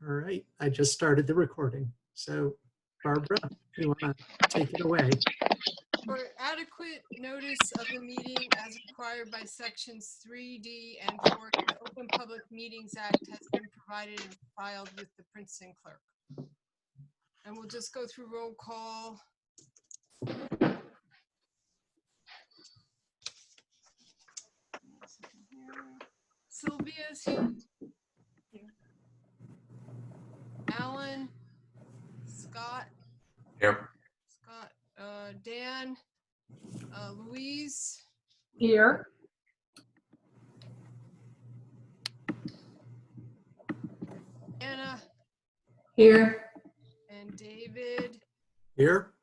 All right, I just started the recording. So Barbara, you want to take it away? For adequate notice of the meeting as required by sections 3D and 4, the Open Public Meetings Act has been provided and filed with the Princeton clerk. And we'll just go through roll call. Sylvia's here. Alan, Scott. Here. Scott, Dan, Louise. Here. Anna. Here. And David. Here.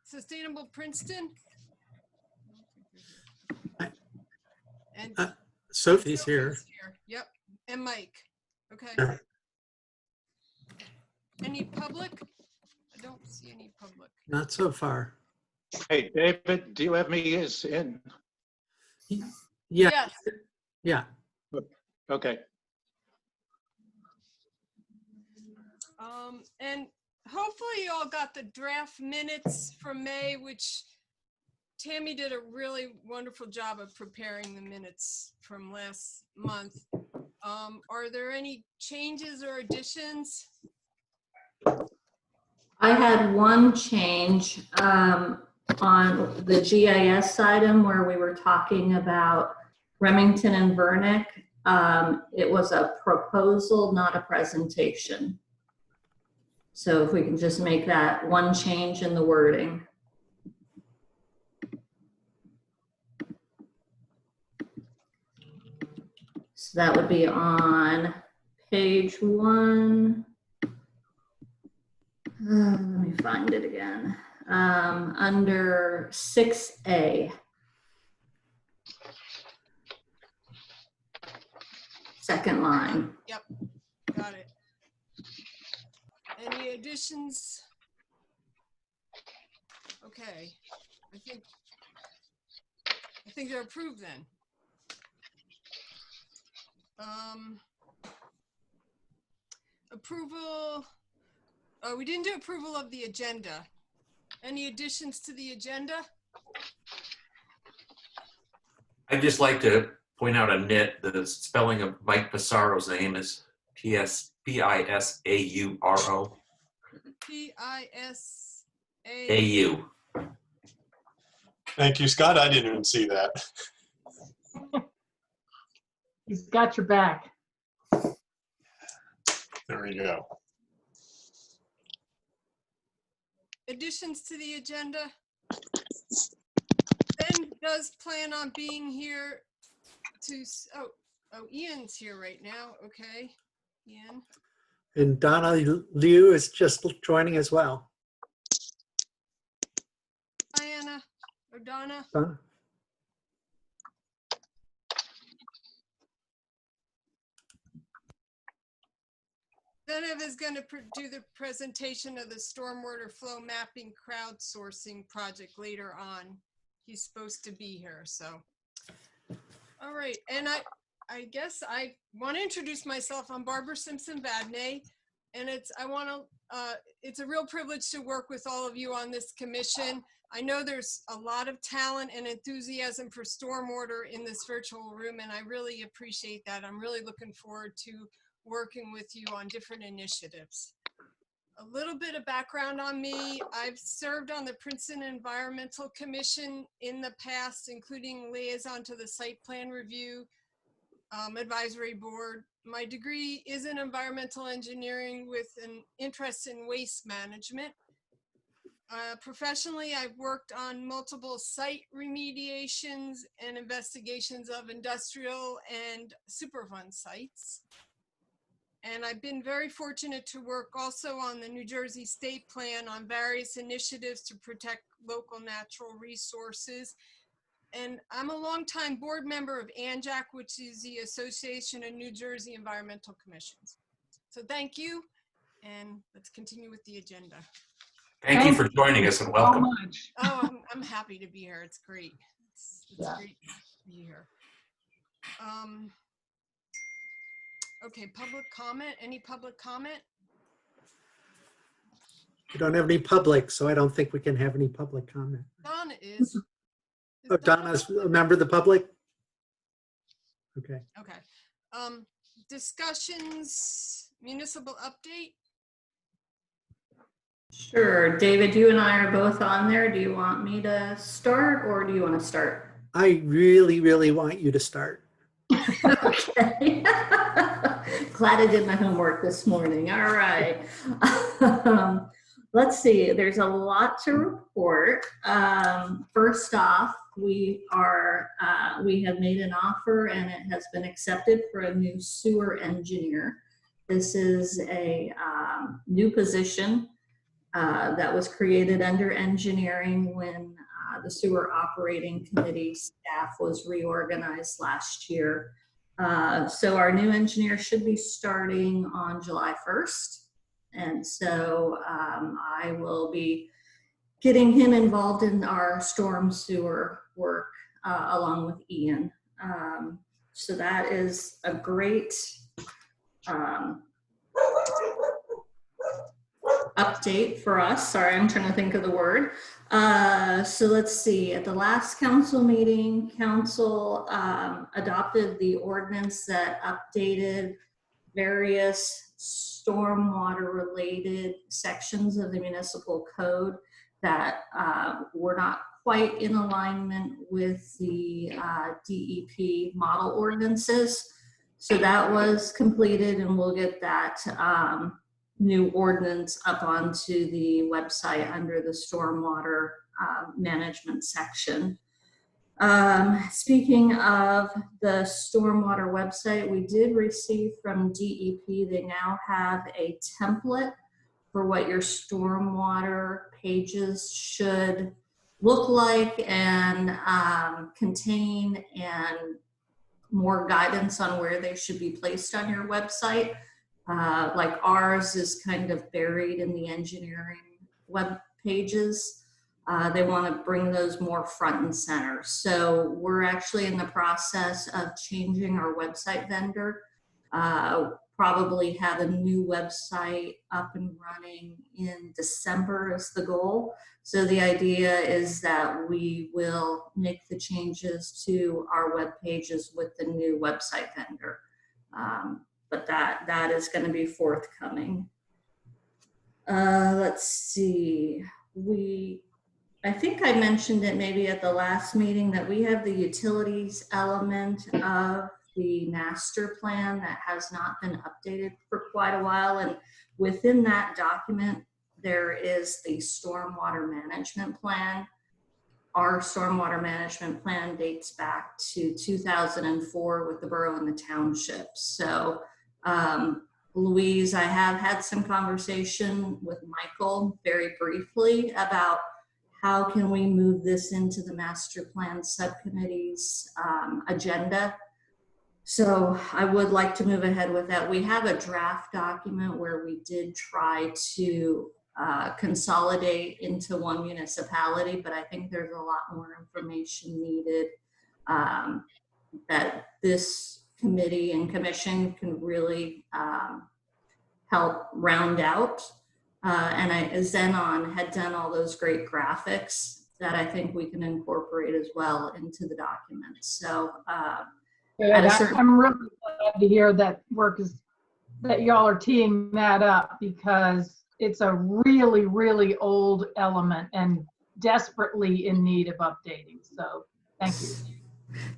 Sustainable Princeton. And Sophie's here. Yep. And Mike. Okay. Yeah. Any public? I don't see any public. Not so far. Hey, David, do you have me as in? Yeah. Yes. Yeah. Okay. And hopefully you all got the draft minutes from May, which Tammy did a really wonderful job of preparing the minutes from last month. Are there any changes or additions? I had one change on the GIS item where we were talking about Remington and Vernick. It was a proposal, not a presentation. So if we can just make that one change in the wording. So that would be on page 1. Let me find it again. Under 6A. Second line. Yep, got it. Any additions? Okay, I think they're approved then. Approval. Oh, we didn't do approval of the agenda. Any additions to the agenda? I'd just like to point out a nit. The spelling of Mike Pissaro's name is P-I-S-A-U-R-O. P-I-S-A. A-U. Thank you, Scott. I didn't even see that. He's got your back. There we go. Additions to the agenda? Ben does plan on being here to, oh, Ian's here right now. Okay, Ian. And Donna Liu is just joining as well. Hi, Anna, or Donna. Donna? Zenev is going to do the presentation of the stormwater flow mapping crowdsourcing project later on. He's supposed to be here, so. All right, and I guess I want to introduce myself. I'm Barbara Simpson-Vadnais, and it's a real privilege to work with all of you on this commission. I know there's a lot of talent and enthusiasm for stormwater in this virtual room, and I really appreciate that. I'm really looking forward to working with you on different initiatives. A little bit of background on me. I've served on the Princeton Environmental Commission in the past, including liaison to the Site Plan Review Advisory Board. My degree is in environmental engineering with an interest in waste management. Professionally, I've worked on multiple site remediations and investigations of industrial and Superfund sites. And I've been very fortunate to work also on the New Jersey State Plan on various initiatives to protect local natural resources. And I'm a longtime board member of ANJAC, which is the Association of New Jersey Environmental Commissions. So thank you, and let's continue with the agenda. Thank you for joining us and welcome. So much. Oh, I'm happy to be here. It's great. It's great to be here. Okay, public comment. Any public comment? We don't have any public, so I don't think we can have any public comment. Donna is. Oh, Donna's a member of the public? Okay. Okay. Discussions, municipal update? Sure. David, you and I are both on there. Do you want me to start or do you want to start? I really, really want you to start. Okay. Glad I did my homework this morning. All right. Let's see. There's a lot to report. First off, we have made an offer and it has been accepted for a new sewer engineer. This is a new position that was created under engineering when the sewer operating committee staff was reorganized last year. So our new engineer should be starting on July 1st. And so I will be getting him involved in our storm sewer work along with Ian. So that is a great update for us. Sorry, I'm trying to think of the word. So let's see, at the last council meeting, council adopted the ordinance that updated various stormwater related sections of the municipal code that were not quite in alignment with the DEP model ordinances. So that was completed and we'll get that new ordinance up onto the website under the stormwater management section. Speaking of the stormwater website, we did receive from DEP, they now have a template for what your stormwater pages should look like and contain, and more guidance on where they should be placed on your website. Like ours is kind of buried in the engineering web pages. They want to bring those more front and center. So we're actually in the process of changing our website vendor. Probably have a new website up and running in December is the goal. So the idea is that we will make the changes to our web pages with the new website vendor. But that is going to be forthcoming. Let's see. I think I mentioned it maybe at the last meeting that we have the utilities element of the master plan that has not been updated for quite a while. And within that document, there is the stormwater management plan. Our stormwater management plan dates back to 2004 with the borough and the township. So Louise, I have had some conversation with Michael very briefly about how can we move this into the master plan subcommittee's agenda. So I would like to move ahead with that. We have a draft document where we did try to consolidate into one municipality, but I think there's a lot more information needed that this committee and commission can really help round out. And Zenon had done all those great graphics that I think we can incorporate as well into the document. So I'm really glad to hear that that y'all are teeing that up, because it's a really, really old element and desperately in need of updating. So thank you.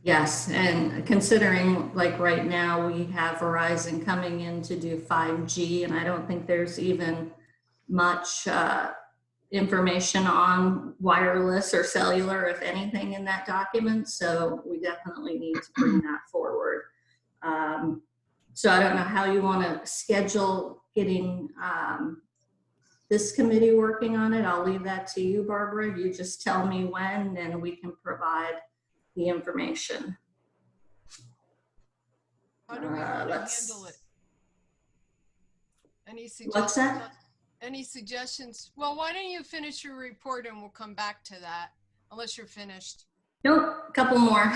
Yes, and considering like right now we have Verizon coming in to do 5G, and I don't think there's even much information on wireless or cellular, if anything, in that document. So we definitely need to bring that forward. So I don't know how you want to schedule getting this committee working on it. I'll leave that to you, Barbara. You just tell me when and we can provide the information. How do we want to handle it? Any suggestions? What's that? Any suggestions? Well, why don't you finish your report and we'll come back to that, unless you're finished. Nope, a couple more.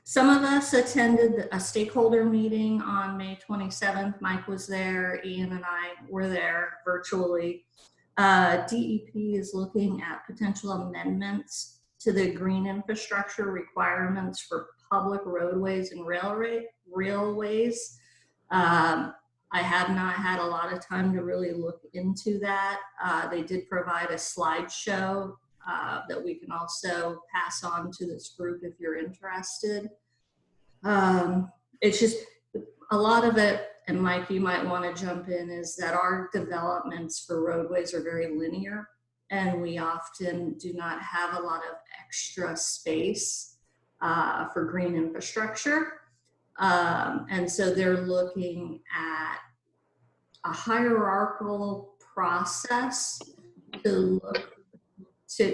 Some of us attended a stakeholder meeting on May 27th. Mike was there, Ian and I were there virtually. DEP is looking at potential amendments to the green infrastructure requirements for public roadways and railways. I have not had a lot of time to really look into that. They did provide a slideshow that we can also pass on to this group if you're interested. It's just a lot of it, and Mike, you might want to jump in, is that our developments for roadways are very linear, and we often do not have a lot of extra space for green infrastructure. And so they're looking at a hierarchical process to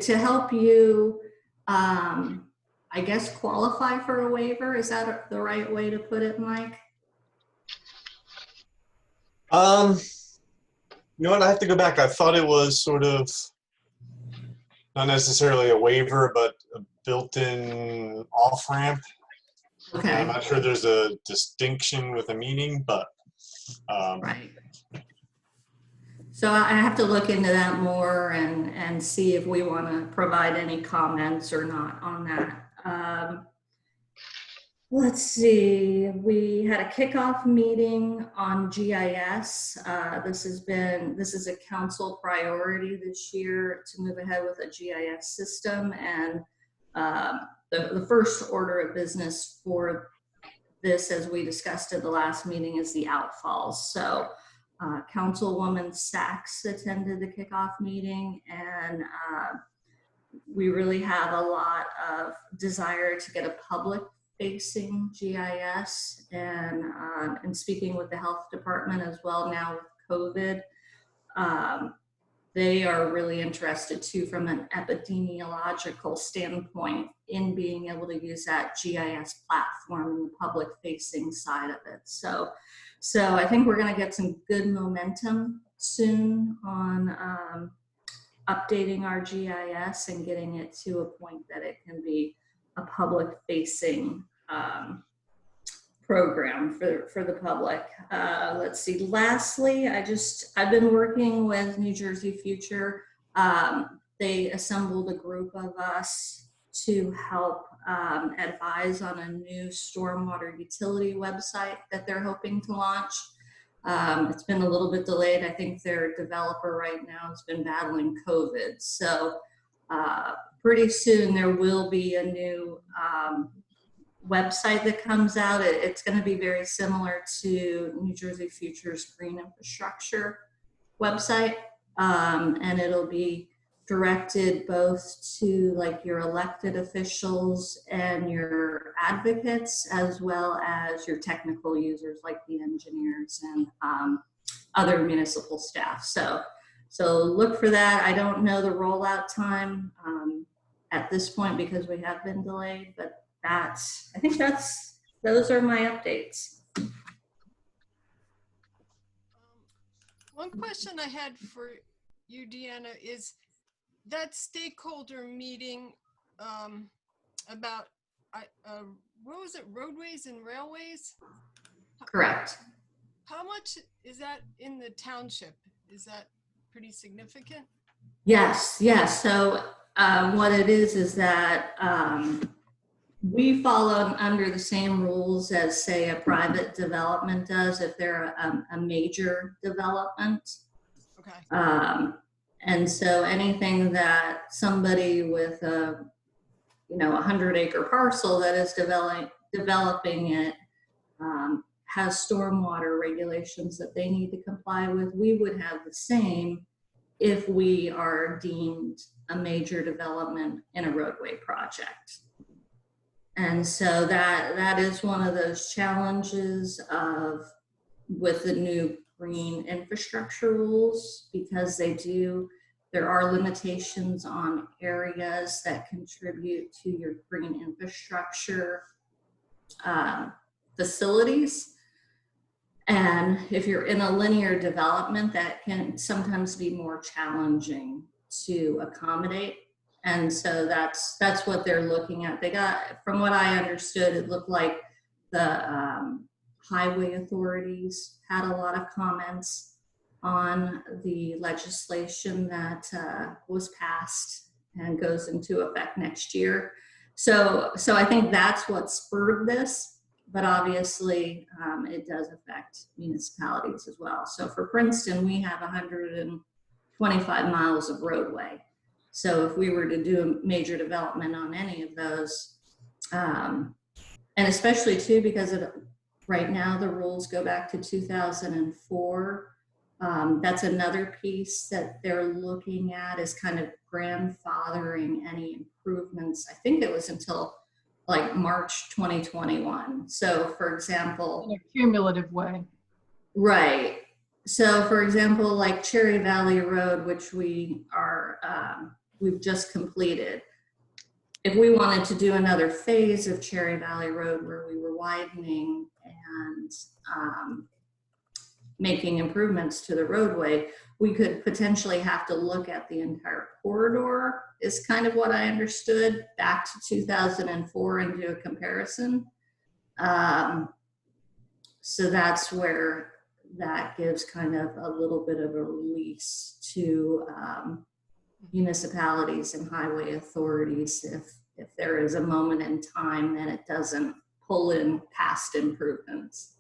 help you, I guess, qualify for a waiver. Is that the right way to put it, Mike? You know what? I have to go back. I thought it was sort of not necessarily a waiver, but a built-in off-ramp. Okay. I'm not sure there's a distinction with a meaning, but Right. So I have to look into that more and see if we want to provide any comments or not on that. Let's see, we had a kickoff meeting on GIS. This is a council priority this year to move ahead with a GIS system, and the first order of business for this, as we discussed at the last meeting, is the outfalls. So Councilwoman Sachs attended the kickoff meeting, and we really have a lot of desire to get a public-facing GIS, and speaking with the health department as well now with COVID, they are really interested too from an epidemiological standpoint in being able to use that GIS platform in the public-facing side of it. So I think we're going to get some good momentum soon on updating our GIS and getting it to a point that it can be a public-facing program for the public. Let's see. Lastly, I've been working with New Jersey Future. They assembled a group of us to help advise on a new stormwater utility website that they're hoping to launch. It's been a little bit delayed. I think their developer right now has been battling COVID. So pretty soon there will be a new website that comes out. It's going to be very similar to New Jersey Future's green infrastructure website. And it'll be directed both to like your elected officials and your advocates, as well as your technical users like the engineers and other municipal staff. So look for that. I don't know the rollout time at this point because we have been delayed, but those are my updates. One question I had for you, Deanna, is that stakeholder meeting about, what was it, roadways and railways? Correct. How much is that in the township? Is that pretty significant? Yes. So what it is that we follow under the same rules as, say, a private development does if they're a major development. Okay. And so anything that somebody with a 100-acre parcel that is developing it has stormwater regulations that they need to comply with. We would have the same if we are deemed a major development in a roadway project. And so that is one of those challenges with the new green infrastructure rules, because there are limitations on areas that contribute to your green infrastructure facilities. And if you're in a linear development, that can sometimes be more challenging to accommodate. And so that's what they're looking at. They got, from what I understood, it looked like the highway authorities had a lot of comments on the legislation that was passed and goes into effect next year. So I think that's what spurred this, but obviously it does affect municipalities as well. So for Princeton, we have 125 miles of roadway. So if we were to do a major development on any of those, and especially too, because right now the rules go back to 2004, that's another piece that they're looking at, is kind of grandfathering any improvements. I think it was until like March 2021. So for example, In a cumulative way. right. So for example, like Cherry Valley Road, which we are, we've just completed. If we wanted to do another phase of Cherry Valley Road where we were widening and making improvements to the roadway, we could potentially have to look at the entire corridor, is kind of what I understood, back to 2004 and do a comparison. So that's where that gives kind of a little bit of a release to municipalities and highway authorities if there is a moment in time that it doesn't pull in past improvements.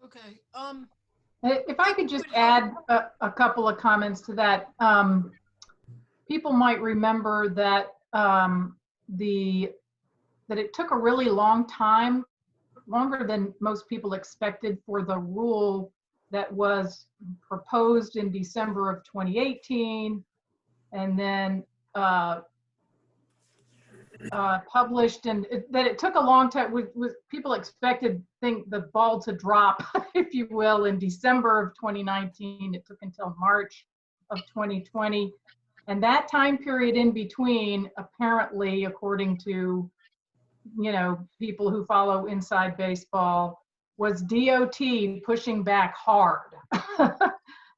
Okay. If I could just add a couple of comments to that. People might remember that that it took a really long time, longer than most people expected, for the rule that was proposed in December of 2018 and then published, and that it took a long time. With people expected the ball to drop, if you will, in December of 2019. It took until March of 2020, and that time period in between, apparently, according to people who follow inside baseball, was DOT pushing back hard,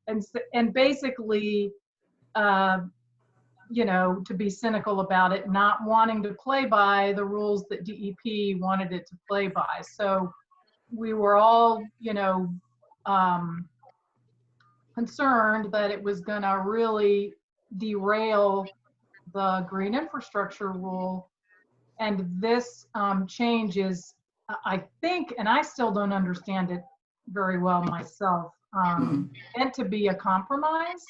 and basically, to be cynical about it, not wanting to play by the rules that DEP wanted it to play by. So we were all, concerned that it was going to really derail the green infrastructure rule. And this change is, I think, and I still don't understand it very well myself, meant to be a compromise.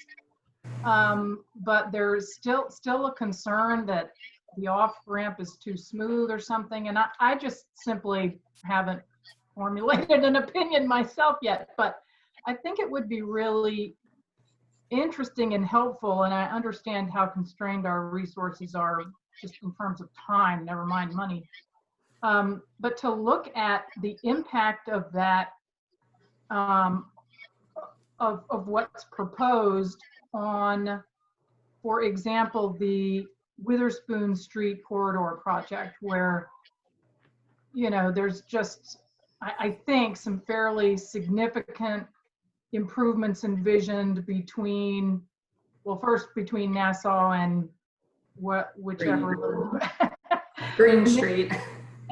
But there's still a concern that the off-ramp is too smooth or something. And I just simply haven't formulated an opinion myself yet. But I think it would be really interesting and helpful, and I understand how constrained our resources are just in terms of time, never mind money. But to look at the impact of that, of what's proposed on, for example, the Witherspoon Street corridor project, where, there's just, I think, some fairly significant improvements envisioned between, well, first between Nassau and whichever. Green Street.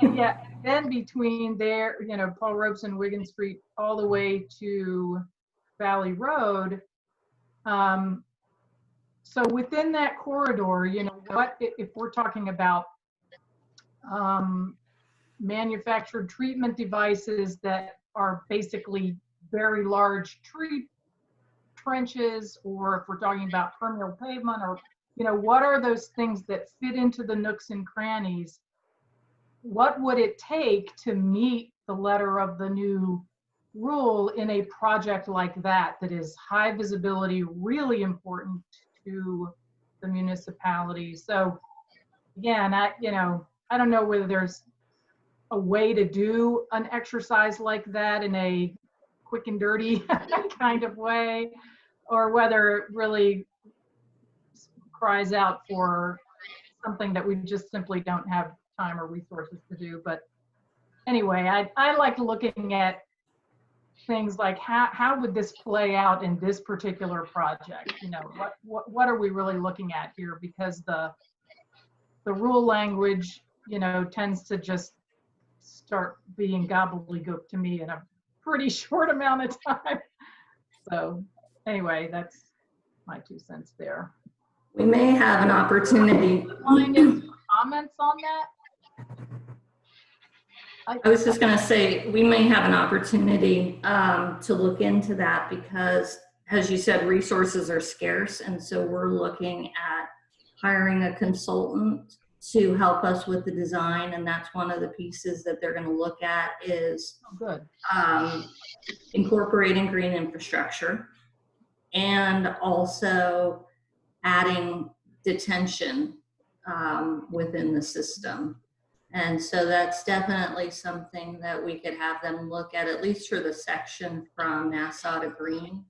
And yeah, then between there, Paul Robeson, Wigan Street, all the way to Valley Road. So within that corridor, what if we're talking about manufactured treatment devices that are basically very large tree trenches, or if we're talking about permeable pavement, or what are those things that fit into the nooks and crannies? What would it take to meet the letter of the new rule in a project like that is high visibility, really important to the municipality? So again, I don't know whether there's a way to do an exercise like that in a quick and dirty kind of way, or whether it really cries out for something that we just simply don't have time or resources to do. But anyway, I like looking at things like how would this play out in this particular project? You know, what are we really looking at here? Because the rule language, you know, tends to just start being gobbledygook to me in a pretty short amount of time. So anyway, that's my 2 cents there. We may have an opportunity. Comments on that? I was just going to say, we may have an opportunity to look into that because, as you said, resources are scarce. And so we're looking at hiring a consultant to help us with the design. And that's one of the pieces that they're going to look at is Good. Incorporating green infrastructure and also adding detention within the system. And so that's definitely something that we could have them look at least for the section from Nassau to Green,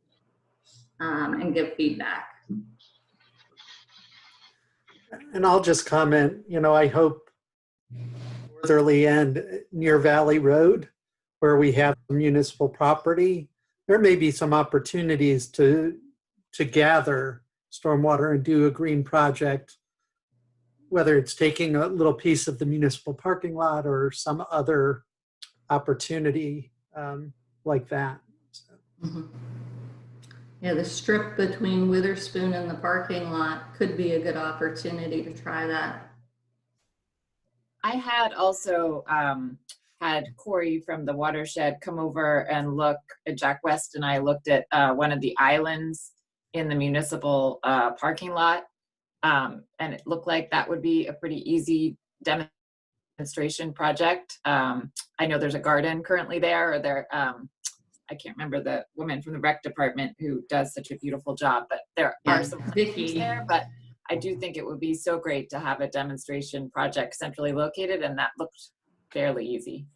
and give feedback. And I'll just comment, you know, I hope northerly end near Valley Road, where we have municipal property, there may be some opportunities to gather stormwater and do a green project, whether it's taking a little piece of the municipal parking lot or some other opportunity like that. So. Mm-hmm. Yeah, the strip between Witherspoon and the parking lot could be a good opportunity to try that. I had also had Corey from the watershed come over and look at Jack West, and I looked at one of the islands in the municipal parking lot. And it looked like that would be a pretty easy demonstration project. I know there's a garden currently there, or there, I can't remember the woman from the rec department who does such a beautiful job, but there are some things there, but I do think it would be so great to have a demonstration project centrally located, and that looked fairly easy.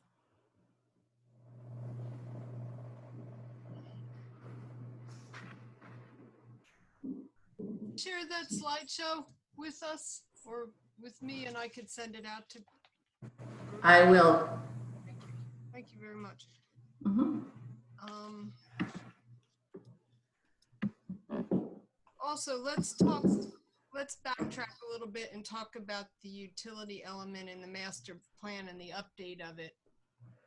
Share that slideshow with us or with me, and I could send it out to. I will. Thank you very much. Mm-hmm. Also, let's backtrack a little bit and talk about the utility element in the master plan and the update of it.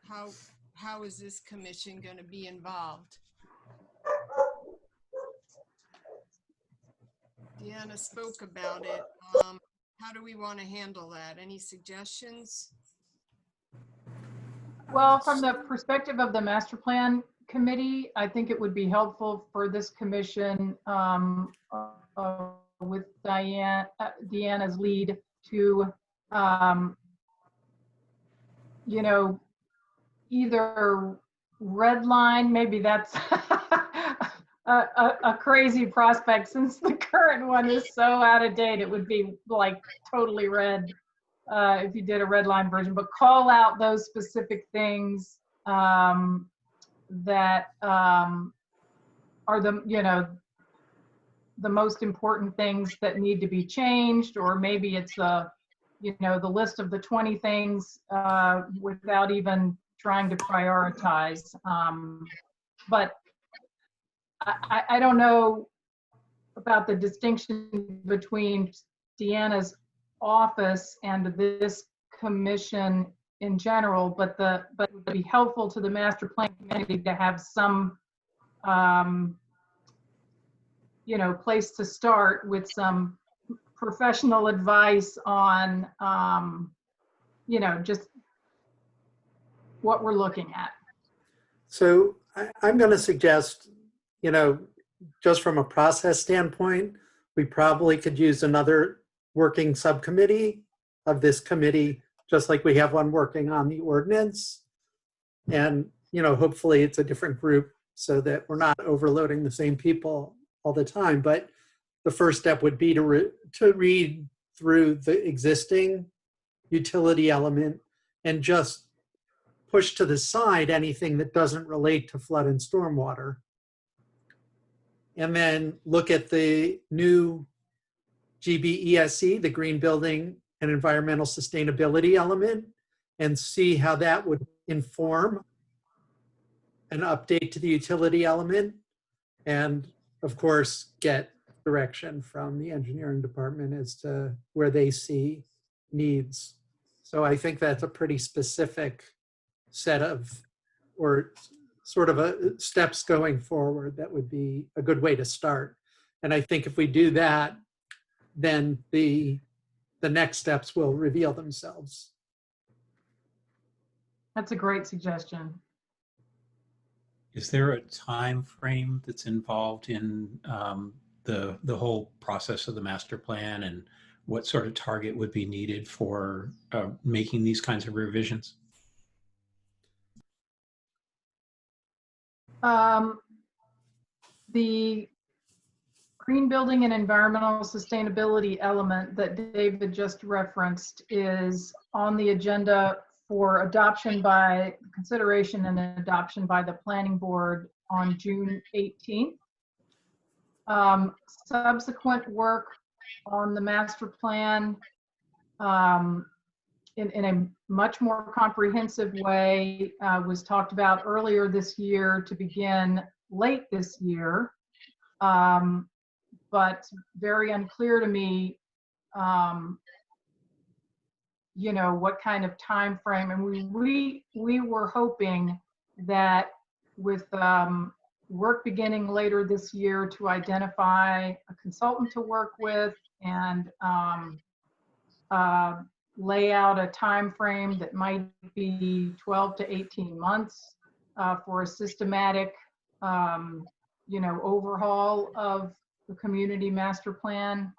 How is this commission going to be involved? Deanna spoke about it. How do we want to handle that? Any suggestions? Well, from the perspective of the master plan committee, I think it would be helpful for this commission with Deanna's lead to, you know, either redline, maybe that's a crazy prospect since the current one is so out of date. It would be like totally red if you did a red line version, but call out those specific things that are the, you know, the most important things that need to be changed, or maybe it's you know, the list of the 20 things without even trying to prioritize. But I don't know about the distinction between Deanna's office and this commission in general, but it would be helpful to the master plan committee to have some, you know, place to start with some professional advice on, you know, just what we're looking at. So I'm going to suggest, you know, just from a process standpoint, we probably could use another working subcommittee of this committee, just like we have one working on the ordinance. And, you know, hopefully it's a different group so that we're not overloading the same people all the time. But the first step would be to read through the existing utility element and just push to the side anything that doesn't relate to flood and stormwater. And then look at the new GBESE, the Green Building and Environmental Sustainability element, and see how that would inform an update to the utility element, and of course, get direction from the engineering department as to where they see needs. So I think that's a pretty specific set of, or sort of steps going forward that would be a good way to start. And I think if we do that, then the next steps will reveal themselves. That's a great suggestion. Is there a time frame that's involved in the whole process of the master plan, and what sort of target would be needed for making these kinds of revisions? The green building and environmental sustainability element that David just referenced is on the agenda for adoption by consideration and adoption by the planning board on June 18th. Subsequent work on the master plan in a much more comprehensive way was talked about earlier this year to begin late this year, but very unclear to me you know, what kind of time frame. And we were hoping that with work beginning later this year to identify a consultant to work with and lay out a time frame that might be 12 to 18 months for a systematic, you know, overhaul of the community master plan.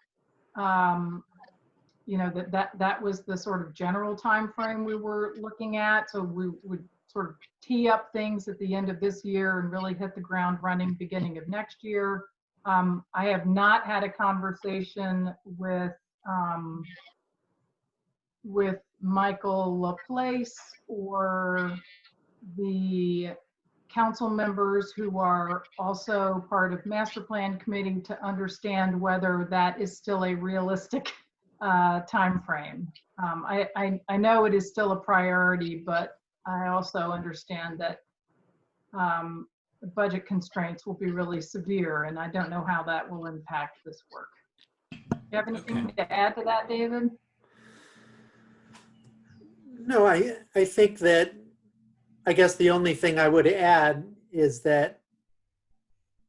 You know, that was the sort of general time frame we were looking at. So we would sort of tee up things at the end of this year and really hit the ground running beginning of next year. I have not had a conversation with Michael Laplace or the council members who are also part of master plan committee to understand whether that is still a realistic time frame. I know it is still a priority, but I also understand that the budget constraints will be really severe, and I don't know how that will impact this work. Do you have anything to add to that, David? No, I think that, I guess the only thing I would add is that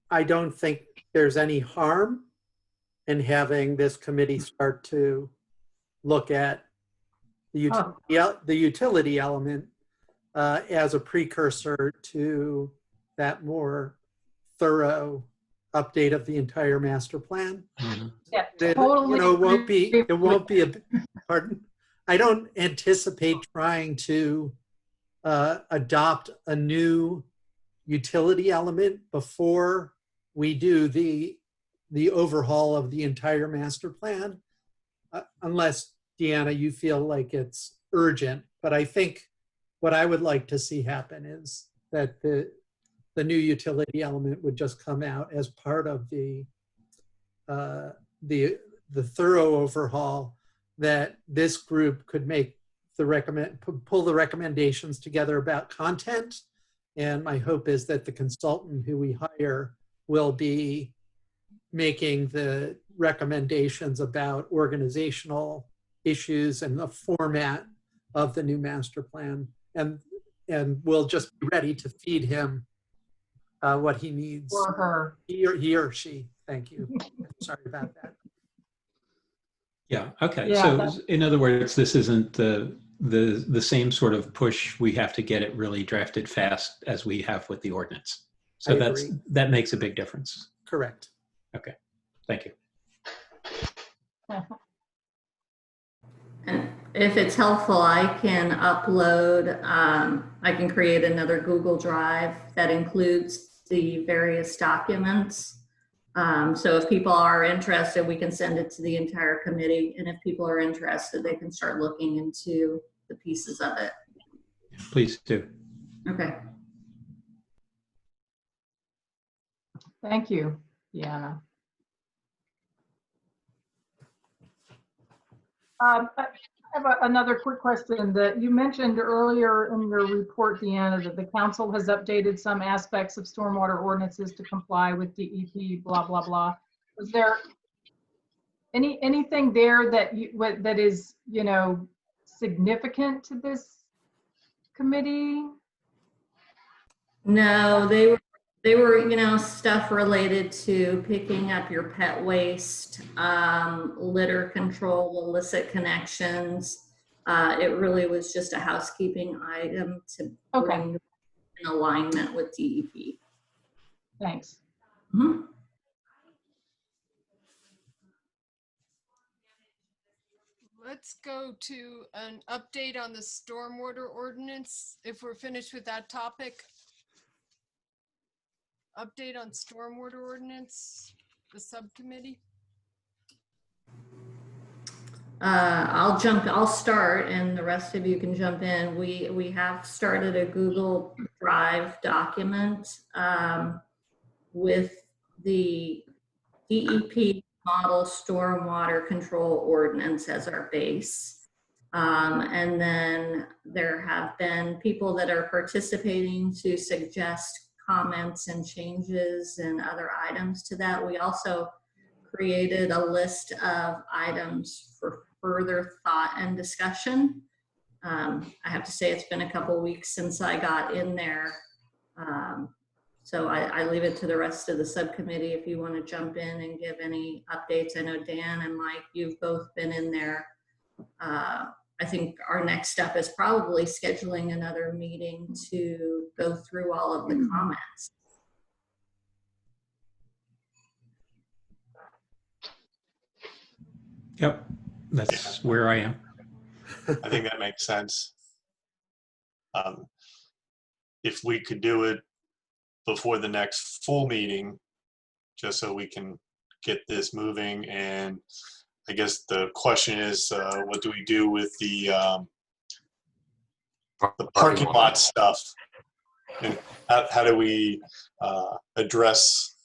I don't think there's any harm in having this committee start to look at the utility element as a precursor to that more thorough update of the entire master plan. Mm-hmm. Yeah, That, totally. you know, it won't be a, pardon? I don't anticipate trying to adopt a new utility element before we do the overhaul of the entire master plan, unless, Deanna, you feel like it's urgent. But I think what I would like to see happen is that the new utility element would just come out as part of the thorough overhaul, that this group could make pull the recommendations together about content. And my hope is that the consultant who we hire will be making the recommendations about organizational issues and the format of the new master plan. And we'll just be ready to feed him what he needs. Or her. He or she. Thank you. Sorry about that. Yeah. Okay. Yeah, So in other words, this isn't the same sort of push. We have to get it really drafted fast as we have with the ordinance. So I agree. that makes a big difference. Correct. Okay. Thank you. And if it's helpful, I can upload, I can create another Google Drive that includes the various documents. So if people are interested, we can send it to the entire committee. And if people are interested, they can start looking into the pieces of it. Please do. Okay. Thank you, Deanna. I have another quick question that you mentioned earlier in your report, Deanna, that the council has updated some aspects of stormwater ordinances to comply with DEP, blah, blah, blah. Was there anything there that that is, you know, significant to this committee? No, they were, you know, stuff related to picking up your pet waste, litter control, illicit connections. It really was just a housekeeping item to bring in alignment with DEP. Thanks. Mhm. Let's go to an update on the stormwater ordinance, if we're finished with that topic. Update on stormwater ordinance, the subcommittee. I'll start and the rest of you can jump in. We have started a Google Drive document with the DEP model stormwater control ordinance as our base. And then there have been people that are participating to suggest comments and changes and other items to that. We also created a list of items for further thought and discussion. I have to say it's been a couple weeks since I got in there. So I leave it to the rest of the subcommittee if you want to jump in and give any updates. I know Dan and Mike, you've both been in there. I think our next step is probably scheduling another meeting to go through all of the comments. Yep, that's where I am. I think that makes sense. If we could do it before the next full meeting, just so we can get this moving. And I guess the question is, what do we do with the parking lot stuff? And how do we address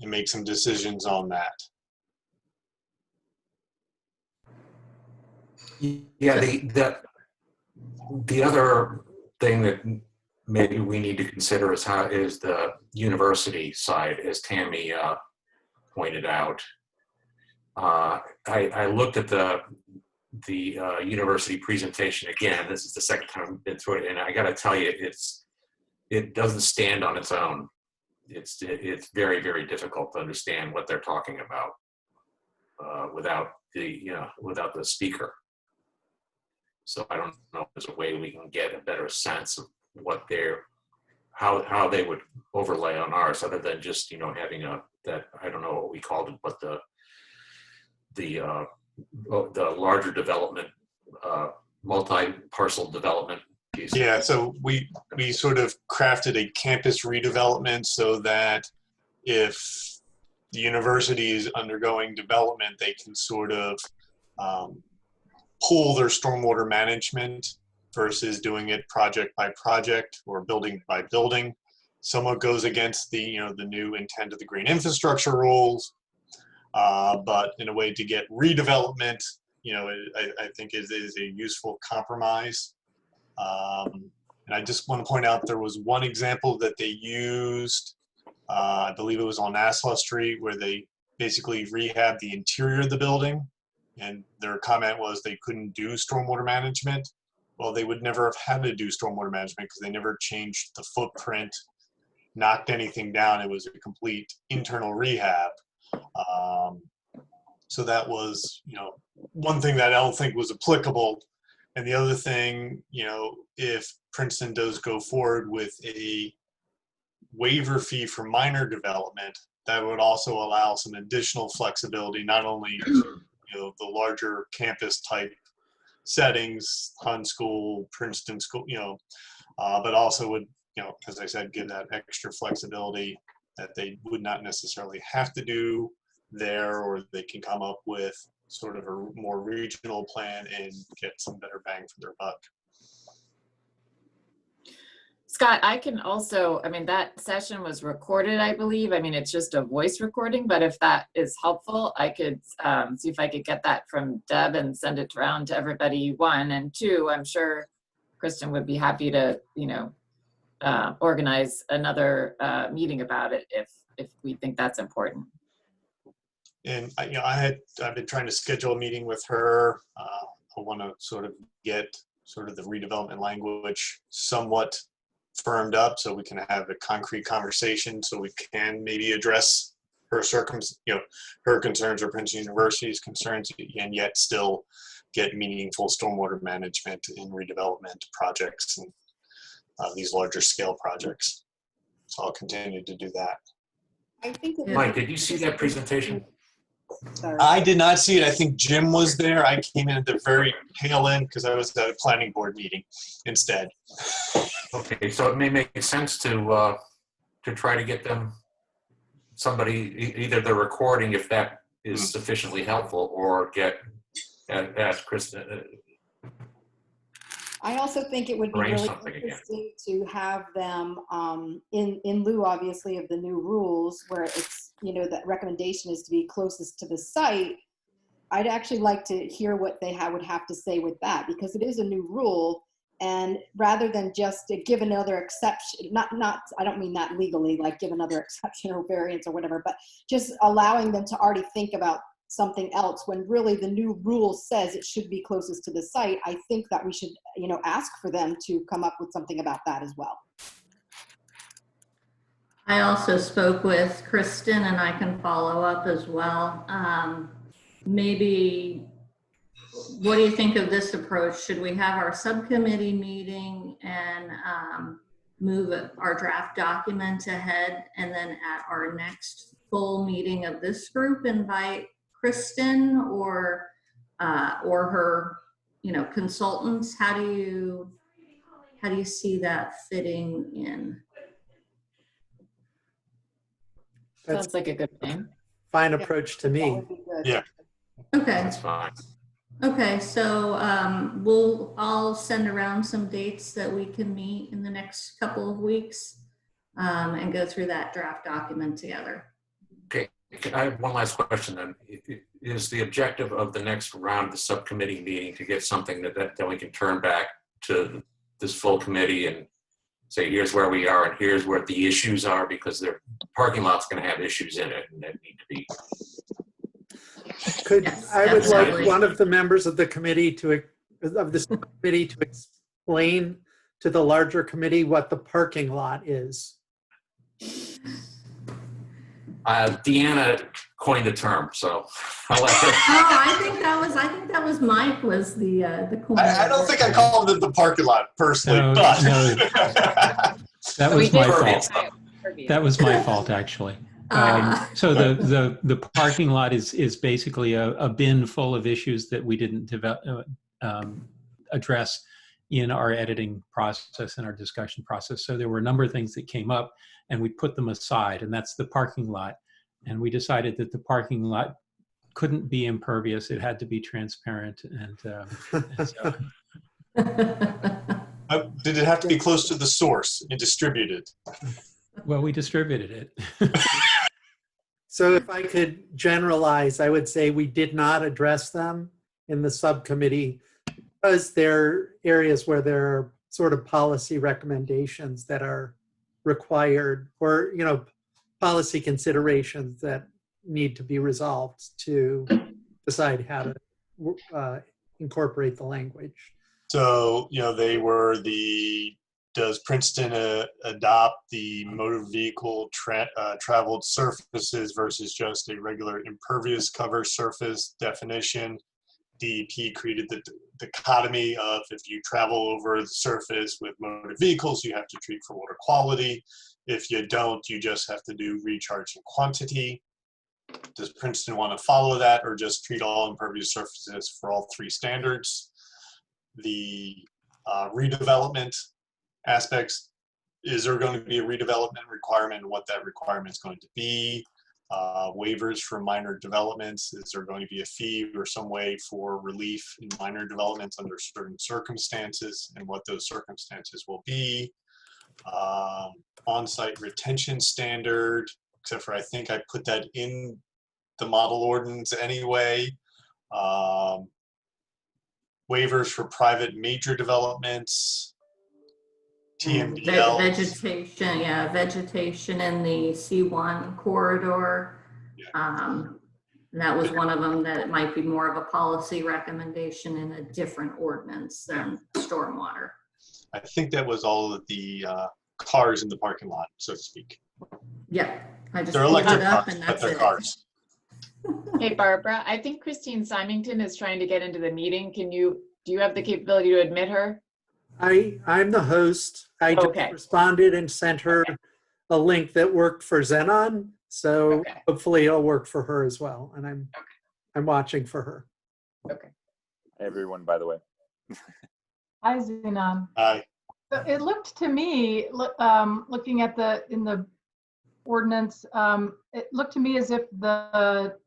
and make some decisions on that? Yeah, the other thing that maybe we need to consider is the university side, as Tammy pointed out. I looked at the university presentation again. This is the second time I've been through it, and I got to tell you, it doesn't stand on its own. It's very, very difficult to understand what they're talking about without the speaker. So I don't know if there's a way we can get a better sense of what how they would overlay on ours, other than just, you know, having that, I don't know what we called it, but the larger development, multi-parcel development piece. Yeah, so we sort of crafted a campus redevelopment so that if the university is undergoing development, they can sort of pool their stormwater management versus doing it project by project or building by building. Somewhat goes against the new intent of the green infrastructure rules, but in a way to get redevelopment, I think is a useful compromise. And I just want to point out there was one example that they used, I believe it was on Nassau Street, where they basically rehabbed the interior of the building, and their comment was they couldn't do stormwater management. Well, they would never have had to do stormwater management because they never changed the footprint, knocked anything down. It was a complete internal rehab. So that was, one thing that I don't think was applicable. And the other thing, if Princeton does go forward with a waiver fee for minor development, that would also allow some additional flexibility, not only the larger campus type settings, Hun School, Princeton School, but also would, as I said, give that extra flexibility that they would not necessarily have to do there, or they can come up with sort of a more regional plan and get some better bang for their buck. Scott, I can also, I mean, that session was recorded, I believe. I mean, it's just a voice recording, but if that is helpful, I could see if I could get that from Deb and send it around to everybody, one. And two, I'm sure Kristen would be happy to, you know, organize another meeting about it if we think that's important. And you know, I've been trying to schedule a meeting with her. I want to sort of get sort of the redevelopment language somewhat firmed up so we can have a concrete conversation, so we can maybe address her her concerns or Princeton University's concerns, and yet still get meaningful stormwater management in redevelopment projects and these larger scale projects. So I'll continue to do that. I think it Mike, did you see that presentation? Sorry. I did not see it. I think Jim was there. I came in at the very tail end because I was at a planning board meeting instead. Okay, so it may make sense to try to get them somebody, either the recording, if that is sufficiently helpful, or ask Kristen. I also think it would be Arrange really something again. interesting to have them in lieu, obviously, of the new rules, where it's, you know, that recommendation is to be closest to the site. I'd actually like to hear what they would have to say with that, because it is a new rule. And rather than just to give another exception, I don't mean that legally, like give another exception or variance or whatever, but just allowing them to already think about something else when really the new rule says it should be closest to the site. I think that we should, you know, ask for them to come up with something about that as well. I also spoke with Kristen, and I can follow up as well. Maybe, what do you think of this approach? Should we have our subcommittee meeting and move our draft document ahead, and then at our next full meeting of this group invite Kristen or her, you know, consultants? How do you see that fitting in? Sounds like a good plan. Fine approach to That me. would be good. Yeah. Okay. That's fine. Okay, so I'll send around some dates that we can meet in the next couple of weeks and go through that draft document together. Okay, I have one last question then. Is the objective of the next round of the subcommittee meeting to get something that we can turn back to this full committee and say, here's where we are and here's where the issues are, because the parking lot's going to have issues in it and that need to be. Yes, I would absolutely. like one of the members of the committee to explain to the larger committee what the parking lot is. Deanna coined the term, so I'll let her. Oh, I think that was Mike was the coin. I don't think I called it the parking lot personally, No, but no. That We was did my say fault. impervious. That was my fault, actually. So the parking lot is basically a bin full of issues that we didn't address in our editing process and our discussion process. So there were a number of things that came up, and we put them aside, and that's the parking lot. And we decided that the parking lot couldn't be impervious; it had to be transparent. And so, did it have to be close to the source and distributed? well, we distributed it. So if I could generalize, I would say we did not address them in the subcommittee because they're areas where there are sort of policy recommendations that are required, or, you know, policy considerations that need to be resolved to decide how to incorporate the language. So, you know, they were does Princeton adopt the motor vehicle traveled surfaces versus just a regular impervious cover surface definition? DEP created the dichotomy of, if you travel over the surface with motor vehicles, you have to treat for water quality. If you don't, you just have to do recharge and quantity. Does Princeton want to follow that, or just treat all impervious surfaces for all three standards? The redevelopment aspects, is there going to be a redevelopment requirement, and what that requirement is going to be? Waivers for minor developments, is there going to be a fee or some way for relief in minor developments under certain circumstances, and what those circumstances will be? On-site retention standard, except for I think I put that in the model ordinance anyway. Waivers for private major developments, TMDL. Vegetation, yeah, vegetation in the C1 corridor. And that was one of them, that it might be more of a policy recommendation in a different ordinance than stormwater. I think that was all of the cars in the parking lot, so to speak. Yeah, I just They're pulled it electric up cars, and but that's they're it. cars. Hey, Barbara, I think Christine Symington is trying to get into the meeting. Do you have the capability to admit her? I'm the host. I just Okay. responded and sent her a link that worked for Xenon. So Okay. hopefully it'll work for her as well. And I'm watching for her. Okay. Hey, everyone, by the way. Hi, Zenon. Hi. It looked to me, looking at in the ordinance, it looked to me as if the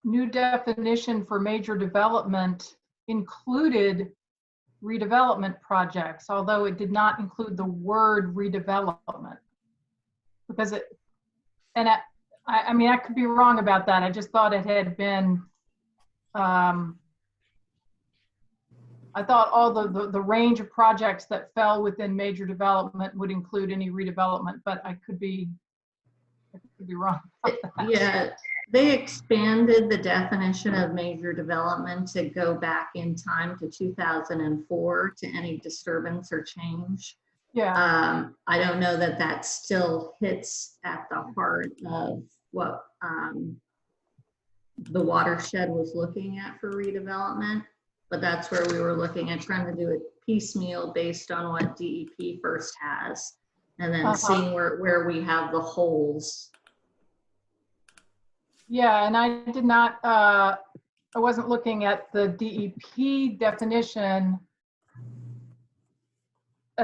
new definition for major development included redevelopment projects, although it did not include the word redevelopment. Because I mean, I could be wrong about that. I just thought it had been, I thought all the range of projects that fell within major development would include any redevelopment, but I could be wrong about that. Yeah, they expanded the definition of major development to go back in time to 2004 to any disturbance or change. Yeah. I don't know that that still hits at the heart of what the watershed was looking at for redevelopment, but that's where we were looking at trying to do it piecemeal based on what DEP first has, and then seeing where we have the holes. Yeah, and I did not, I wasn't looking at the DEP definition.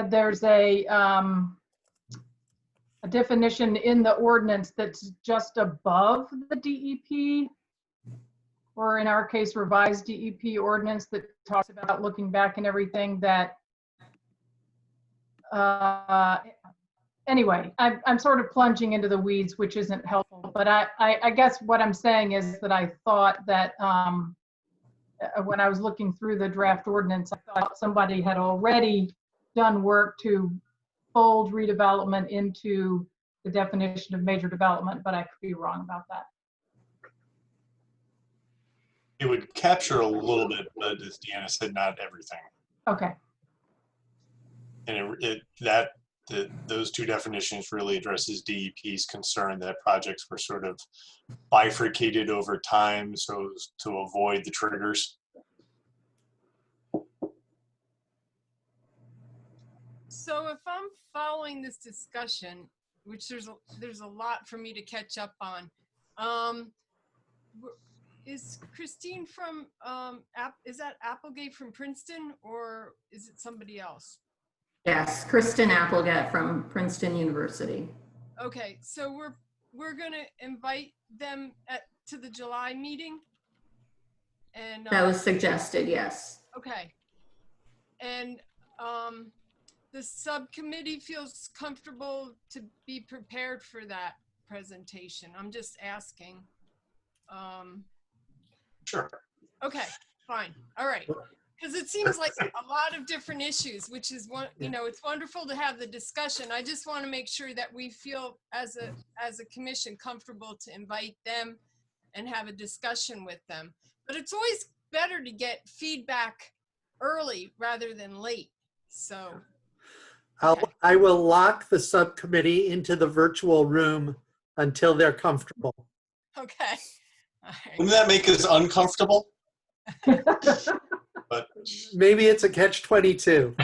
There's a definition in the ordinance that's just above the DEP, or in our case, revised DEP ordinance that talks about looking back and everything that, anyway, I'm sort of plunging into the weeds, which isn't helpful, but I guess what I'm saying is that I thought that when I was looking through the draft ordinance, I thought somebody had already done work to fold redevelopment into the definition of major development, but I could be wrong about that. It would capture a little bit, but as Deanna said, not everything. Okay. And those two definitions really addresses DEP's concern that projects were sort of bifurcated over time so as to avoid the triggers. So if I'm following this discussion, which there's a lot for me to catch up on, is Christine from, is that Applegate from Princeton, or is it somebody else? Yes, Kristen Applegate from Princeton University. Okay, so we're gonna invite them to the July meeting? And That was suggested, yes. okay. And the subcommittee feels comfortable to be prepared for that presentation. I'm just asking. Sure. Okay, fine. All right. Because it seems like a lot of different issues, which is one, you know, it's wonderful to have the discussion. I just want to make sure that we feel as a commission comfortable to invite them and have a discussion with them. But it's always better to get feedback early rather than late. So okay. I will lock the subcommittee into the virtual room until they're comfortable. Okay. All right. Wouldn't that make us uncomfortable? But Maybe it's a catch-22.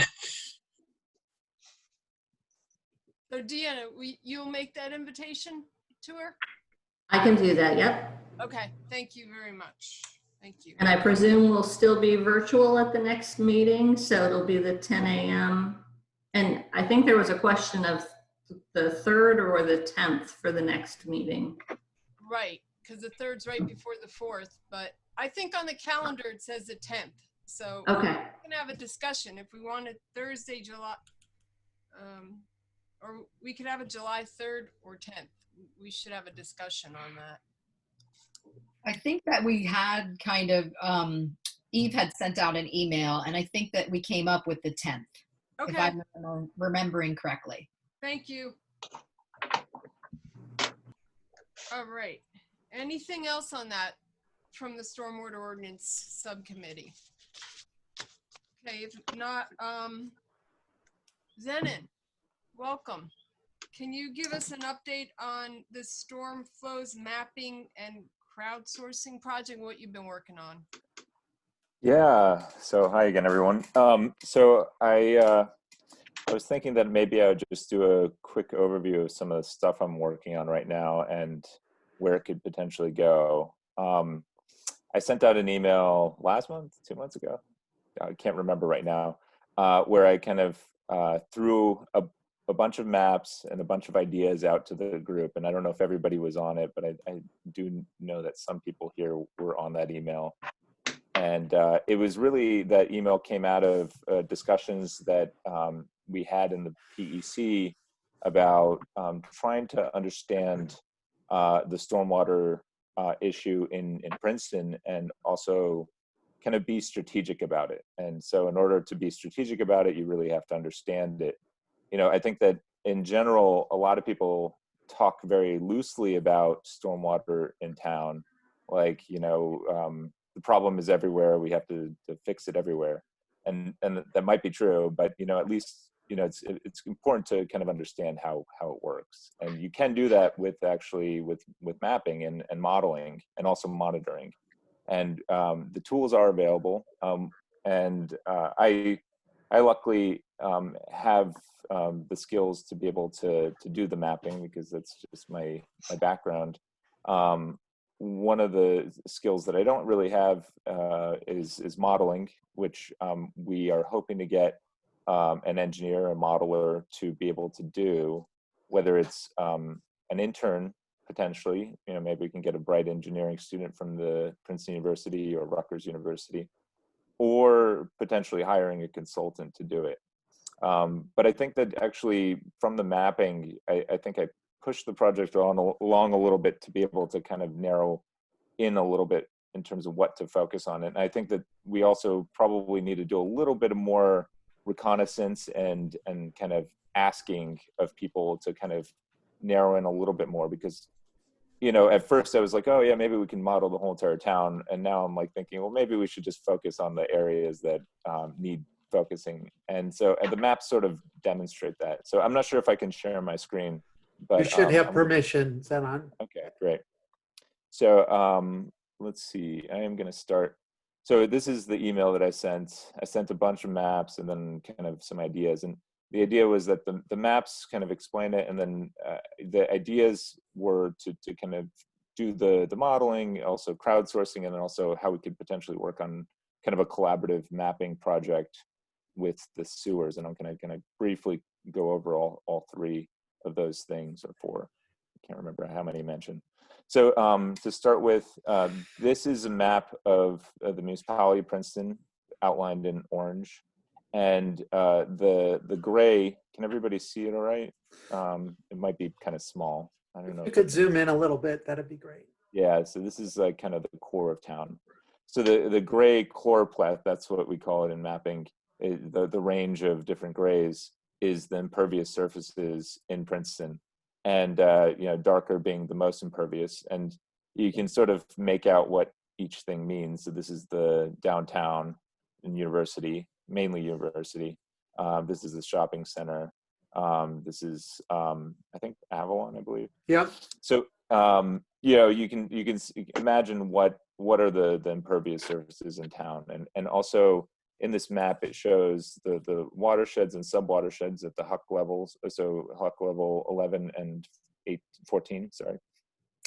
So Deanna, you'll make that invitation to her? I can do that, yep. Okay, thank you very much. Thank you. And I presume we'll still be virtual at the next meeting, so it'll be the 10 a.m. And I think there was a question of the 3rd or the 10th for the next meeting. Right, because the 3rd's right before the 4th, but I think on the calendar it says the 10th. So okay. we can have a discussion if we wanted Thursday, July. or we could have a July 3rd or 10th. We should have a discussion on that. I think that we had kind of, Eve had sent out an email, and I think that we came up with the 10th, if Okay, I'm remembering correctly. thank you. All right. Anything else on that from the Stormwater Ordinance Subcommittee? Okay, if not, Zenon, welcome. Can you give us an update on the storm flows mapping and crowdsourcing project, what you've been working on? Yeah. So hi again, everyone. So I was thinking that maybe I would just do a quick overview of some of the stuff I'm working on right now and where it could potentially go. I sent out an email last month, 2 months ago. I can't remember right now, where I kind of threw a bunch of maps and a bunch of ideas out to the group. And I don't know if everybody was on it, but I do know that some people here were on that email. And it was really, that email came out of discussions that we had in the PEC about trying to understand the stormwater issue in Princeton, and also kind of be strategic about it. And so in order to be strategic about it, you really have to understand it. You know, I think that in general, a lot of people talk very loosely about stormwater in town. Like, you know, the problem is everywhere, we have to fix it everywhere. And that might be true, but, you know, at least, you know, it's important to kind of understand how it works. And you can do that with actually with mapping and modeling, and also monitoring. And the tools are available. I luckily have the skills to be able to do the mapping, because that's just my background. One of the skills that I don't really have is modeling, which we are hoping to get an engineer, a modeler, to be able to do, whether it's an intern potentially, you know, maybe we can get a bright engineering student from the Princeton University or Rutgers University, or potentially hiring a consultant to do it. But I think that actually from the mapping, I think I pushed the project along a little bit to be able to kind of narrow in a little bit in terms of what to focus on. And I think that we also probably need to do a little bit more reconnaissance and kind of asking of people to kind of narrow in a little bit more, because, you know, at first I was like, oh yeah, maybe we can model the whole entire town. And now I'm like thinking, well, maybe we should just focus on the areas that need focusing. And so the maps sort of demonstrate that. So I'm not sure if I can share my screen, but You should have permission, Zenon. Okay, great. So let's see, I am gonna start. So this is the email that I sent. I sent a bunch of maps and then kind of some ideas. And the idea was that the maps kind of explain it, and then the ideas were to kind of do the modeling, also crowdsourcing, and then also how we could potentially work on kind of a collaborative mapping project with the sewers. And I'm gonna briefly go over all three of those things, or four. I can't remember how many mentioned. So to start with, this is a map of the municipality of Princeton, outlined in orange. And the gray, can everybody see it all right? It might be kind of small. I don't know. You could zoom in a little bit, that'd be great. Yeah, so this is like kind of the core of town. So the gray chloropleth, that's what we call it in mapping, the range of different grays is the impervious surfaces in Princeton. And you know, darker being the most impervious. And you can sort of make out what each thing means. So this is the downtown and university, mainly university. This is the shopping center. This is I think Avalon, I believe. Yep. So you know, you can imagine what are the impervious surfaces in town. And also in this map, it shows the watersheds and subwatersheds at the Huck levels. So Huck level 11 and 14, sorry.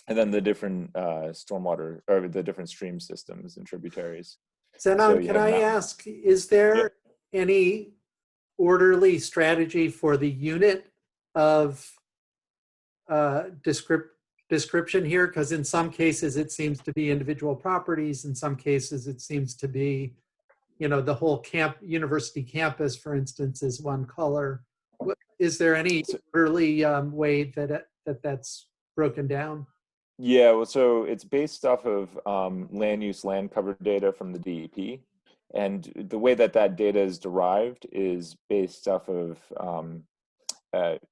And then the different stormwater, or the different stream systems and tributaries. Zenon, can I ask, is there any orderly strategy for the unit of description here? Because in some cases, it seems to be individual properties. In some cases, it seems to be, you know, the whole university campus, for instance, is one color. Is there any early way that that's broken down? Yeah, well, so it's based off of land use, land cover data from the DEP. And the way that that data is derived is based off of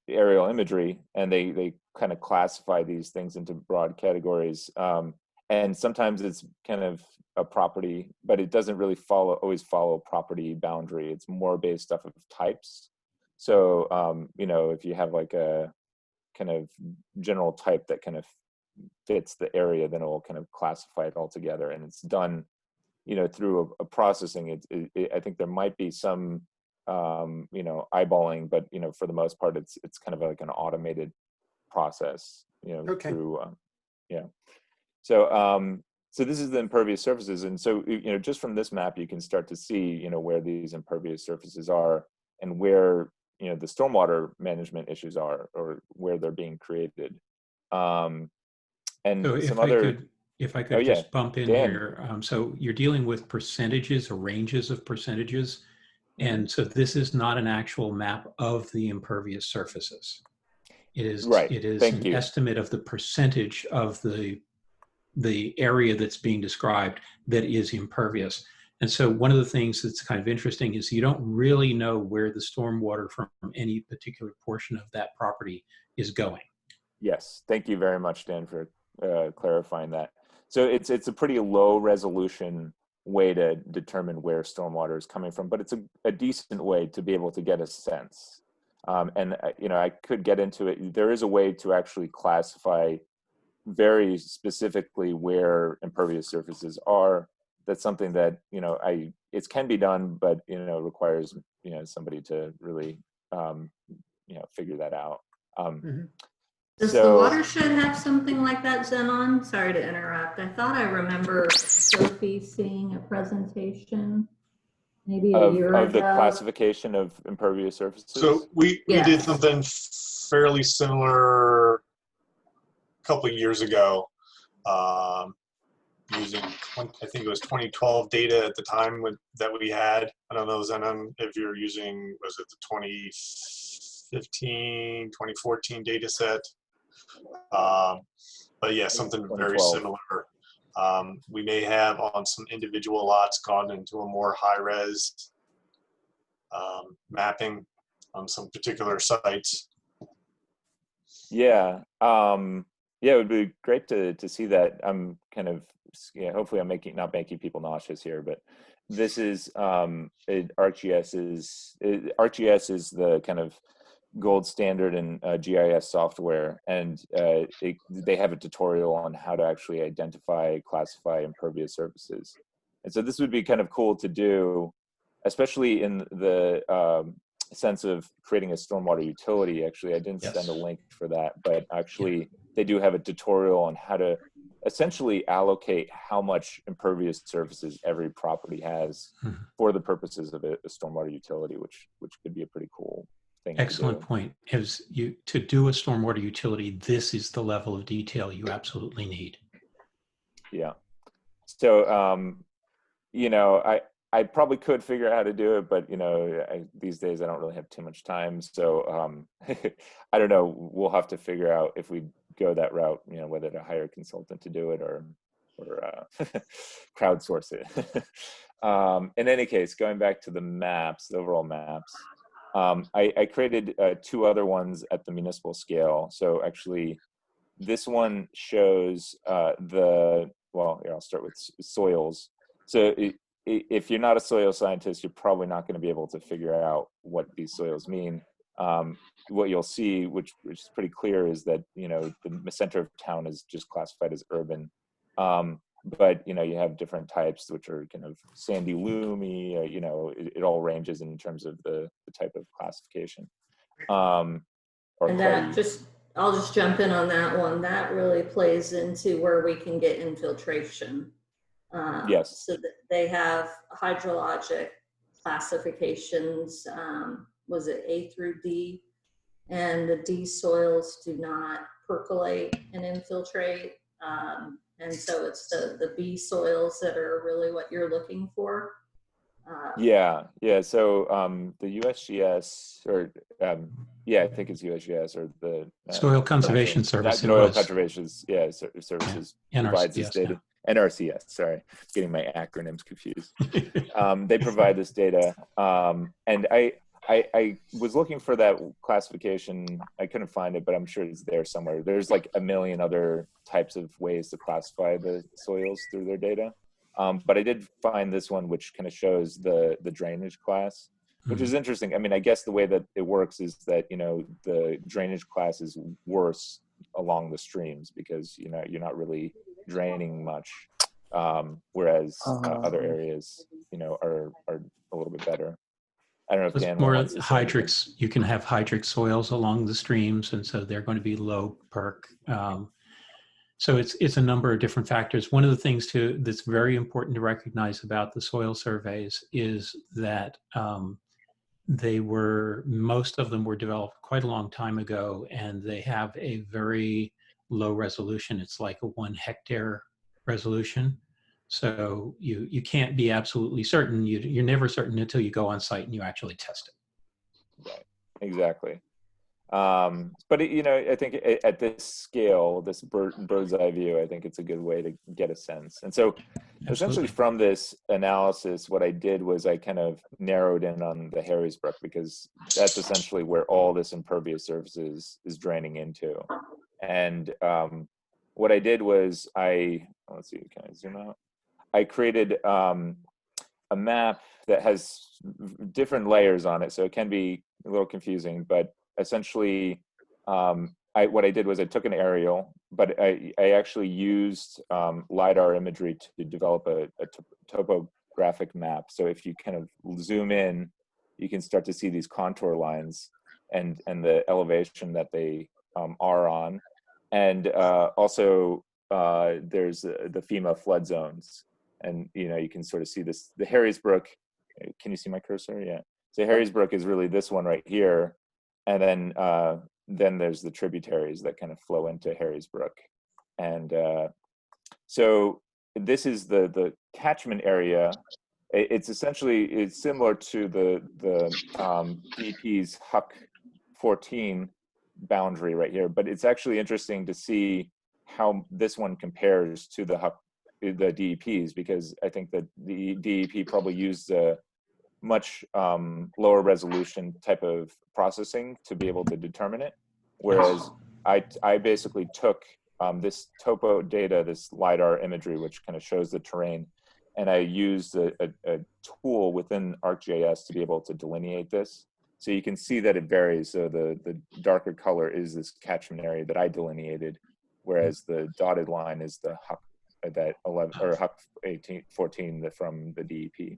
aerial imagery, and they kind of classify these things into broad categories. And sometimes it's kind of a property, but it doesn't really always follow property boundary. It's more based off of types. So, you know, if you have like a kind of general type that kind of fits the area, then it will kind of classify it all together. And it's done, you know, through a processing. I think there might be some, you know, eyeballing, but, you know, for the most part, it's kind of like an automated process, you know, Okay. through, yeah. So, so this is the impervious surfaces. And so, you know, just from this map, you can start to see, you know, where these impervious surfaces are and where, you know, the stormwater management issues are, or where they're being created. And So some other, if I oh could yeah, just bump in Dan. here. So you're dealing with percentages or ranges of percentages. And so this is not an actual map of the impervious surfaces. Right. It is Thank an you. estimate of the percentage of the area that's being described that is impervious. And so one of the things that's kind of interesting is you don't really know where the stormwater from any particular portion of that property is going. Yes, thank you very much, Dan, for clarifying that. So it's a pretty low resolution way to determine where stormwater is coming from, but it's a decent way to be able to get a sense. And you know, I could get into it. There is a way to actually classify very specifically where impervious surfaces are. That's something that, you know, it can be done, but, you know, requires, you know, somebody to really, you know, figure that out. Does the watershed have something like that, Zenon? Sorry to interrupt. I thought I remember Sophie seeing a presentation maybe a year ago. Of the classification of impervious surfaces? So we did something fairly similar a couple of years ago, using, I think it was 2012 data at the time that we had. I don't know, Zenon, if you're using, was it the 2015, 2014 data set? But yeah, something very similar. We may have on some individual lots gone into a more high-res mapping on some particular sites. Yeah, yeah, it would be great to see that. I'm kind of, yeah, hopefully I'm not making people nauseous here, but this is ArcGIS is the kind of gold standard in GIS software, and they have a tutorial on how to actually identify, classify impervious surfaces. And so this would be kind of cool to do, especially in the sense of creating a stormwater utility. Actually, I didn't send a link for that, but actually they do have a tutorial on how to essentially allocate how much impervious surfaces every property has for the purposes of a stormwater utility, which could be a pretty cool thing. Excellent point. To do a stormwater utility, this is the level of detail you absolutely need. Yeah. So, you know, I probably could figure out how to do it, but, you know, these days I don't really have too much time. So I don't know. We'll have to figure out if we go that route, you know, whether to hire a consultant to do it or crowdsource it. In any case, going back to the maps, the overall maps, I created 2 other ones at the municipal scale. So actually, this one shows well, here, I'll start with soils. So if you're not a soil scientist, you're probably not going to be able to figure out what these soils mean. What you'll see, which is pretty clear, is that, you know, the center of town is just classified as urban. But, you know, you have different types, which are kind of sandy loomy, you know, it all ranges in terms of the type of classification. And that I'll just jump in on that one. That really plays into where we can get infiltration. Yes. So that they have hydrologic classifications, was it A through D? And the D soils do not percolate and infiltrate. And so it's the B soils that are really what you're looking for. Yeah. So the USGS, or I think it's USGS, or the Soil Conservation Service. It Soil was. Conservation Services provides this NRCS data. now. NRCS, sorry, getting my acronyms confused. They provide this data, and I was looking for that classification. I couldn't find it, but I'm sure it's there somewhere. There's like a million other types of ways to classify the soils through their data. But I did find this one, which kind of shows the drainage class, which is interesting. I mean, I guess the way that it works is that, the drainage class is worse along the streams because, you're not really draining much, whereas other areas, are a little bit better. I don't know if It's Dan more wants to say anything. hydrics. You can have hydric soils along the streams, and so they're going to be low perk. So it's a number of different factors. One of the things that's very important to recognize about the soil surveys is that most of them were developed quite a long time ago, and they have a very low resolution. It's like a 1 hectare resolution. So you can't be absolutely certain. You're never certain until you go on site and you actually test it. Right. Exactly. But I think at this scale, this bird's eye view, I think it's a good way to get a sense. And so essentially from this analysis, what I did was I kind of narrowed in on the Harrisbrook, because that's essentially where all this impervious surfaces is draining into. And what I did was let's see, can I zoom out? I created a map that has different layers on it, so it can be a little confusing, but essentially, what I did was I took an aerial, but I actually used LiDAR imagery to develop a topographic map. So if you kind of zoom in, you can start to see these contour lines and the elevation that they are on. And also, there's the FEMA flood zones. And, you can sort of see this, the Harrisbrook. Can you see my cursor? Yeah. So Harrisbrook is really this one right here. And then there's the tributaries that kind of flow into Harrisbrook. And so this is the catchment area. It's similar to the DEP's Huck 14 boundary right here, but it's actually interesting to see how this one compares to the DEPs, because I think that the DEP probably used a much lower resolution type of processing to be able to determine it. Whereas I basically took this topo data, this LiDAR imagery, which kind of shows the terrain, and I used a tool within ArcGIS to be able to delineate this. So you can see that it varies. So the darker color is this catchment area that I delineated, whereas the dotted line is the Huck, that 11 or Huck 14 from the DEP.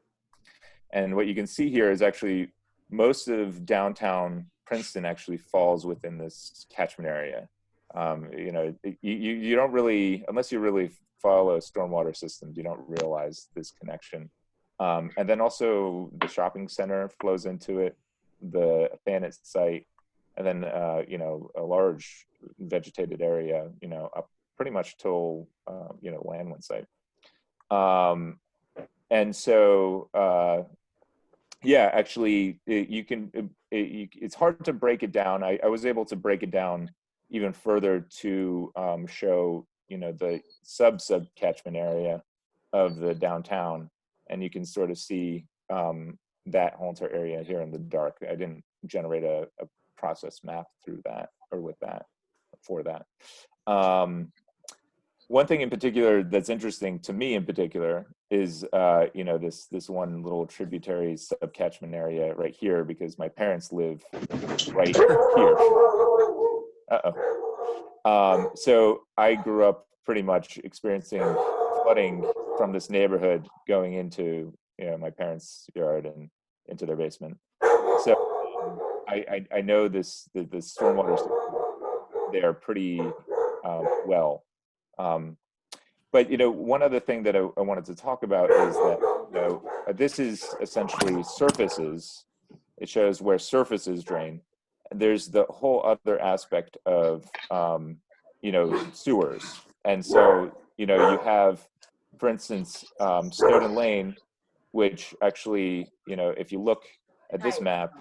And what you can see here is actually most of downtown Princeton actually falls within this catchment area. You don't really, unless you really follow stormwater systems, you don't realize this connection. And then also the shopping center flows into it, the Thanet site, and then a large vegetated area, up pretty much till Landwin site. And so actually it's hard to break it down. I was able to break it down even further to show the sub catchment area of the downtown, and you can sort of see that whole entire area here in the dark. I didn't generate a process map through that or with that for that. One thing in particular that's interesting to me in particular is this one little tributary subcatchment area right here, because my parents live right here. So I grew up pretty much experiencing flooding from this neighborhood going into my parents' yard and into their basement. So I know the stormwater system there pretty well. But one other thing that I wanted to talk about is that this is essentially surfaces. It shows where surfaces drain. There's the whole other aspect of sewers, and so you have, for instance, Snowden Lane which actually, if you look at this map,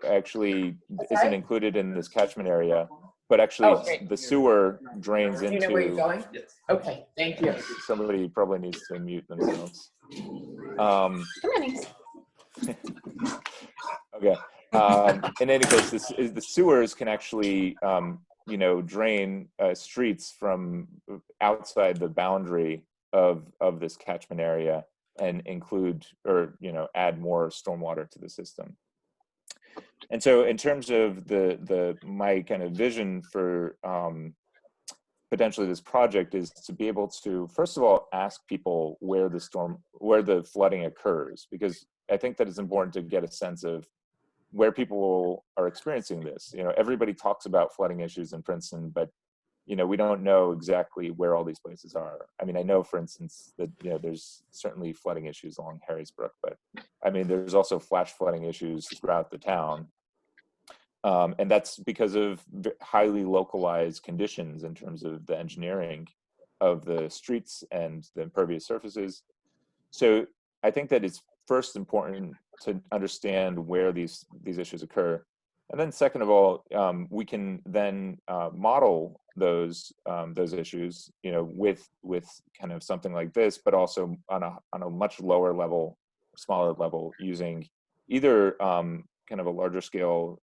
actually isn't included in this catchment area, but actually the sewer drains Do you know where you're into, going? Okay, thank you. somebody probably needs to mute themselves. Come on. Okay. In any case, the sewers can actually, drain streets from outside the boundary of this catchment area and include or add more stormwater to the system. And so, in terms of my kind of vision for potentially this project is to be able to, first of all, ask people where the flooding occurs, because I think that it's important to get a sense of where people are experiencing this. Everybody talks about flooding issues in Princeton, but we don't know exactly where all these places are. I mean, I know, for instance, that there's certainly flooding issues along Harrisbrook, but I mean, there's also flash flooding issues throughout the town. And that's because of highly localized conditions in terms of the engineering of the streets and the impervious surfaces. So I think that it's first important to understand where these issues occur. And then second of all, we can then model those issues, with kind of something like this, but also on a much lower level, smaller level, using either kind of a larger scale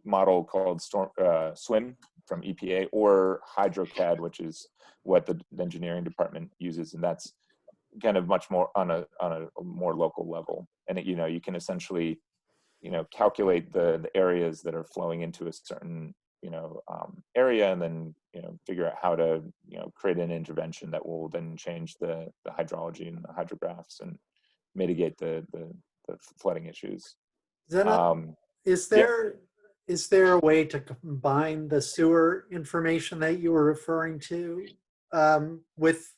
model called SWIM from EPA, or HydroCAD, which is what the engineering department uses, and that's kind of much more on a more local level. And you can essentially calculate the areas that are flowing into a certain area, and then figure out how to create an intervention that will then change the hydrology and the hydrographs and mitigate the flooding issues. Is there a way to combine the sewer information that you were referring to with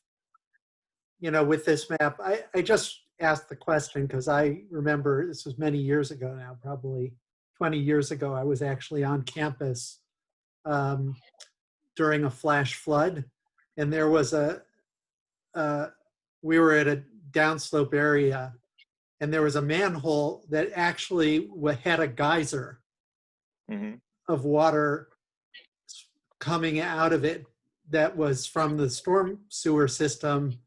this map? I just asked the question because I remember this was many years ago now, probably 20 years ago. I was actually on campus during a flash flood, and there was we were at a downslope area, and there was a manhole that actually had a geyser of water coming out of it that was from the storm sewer system,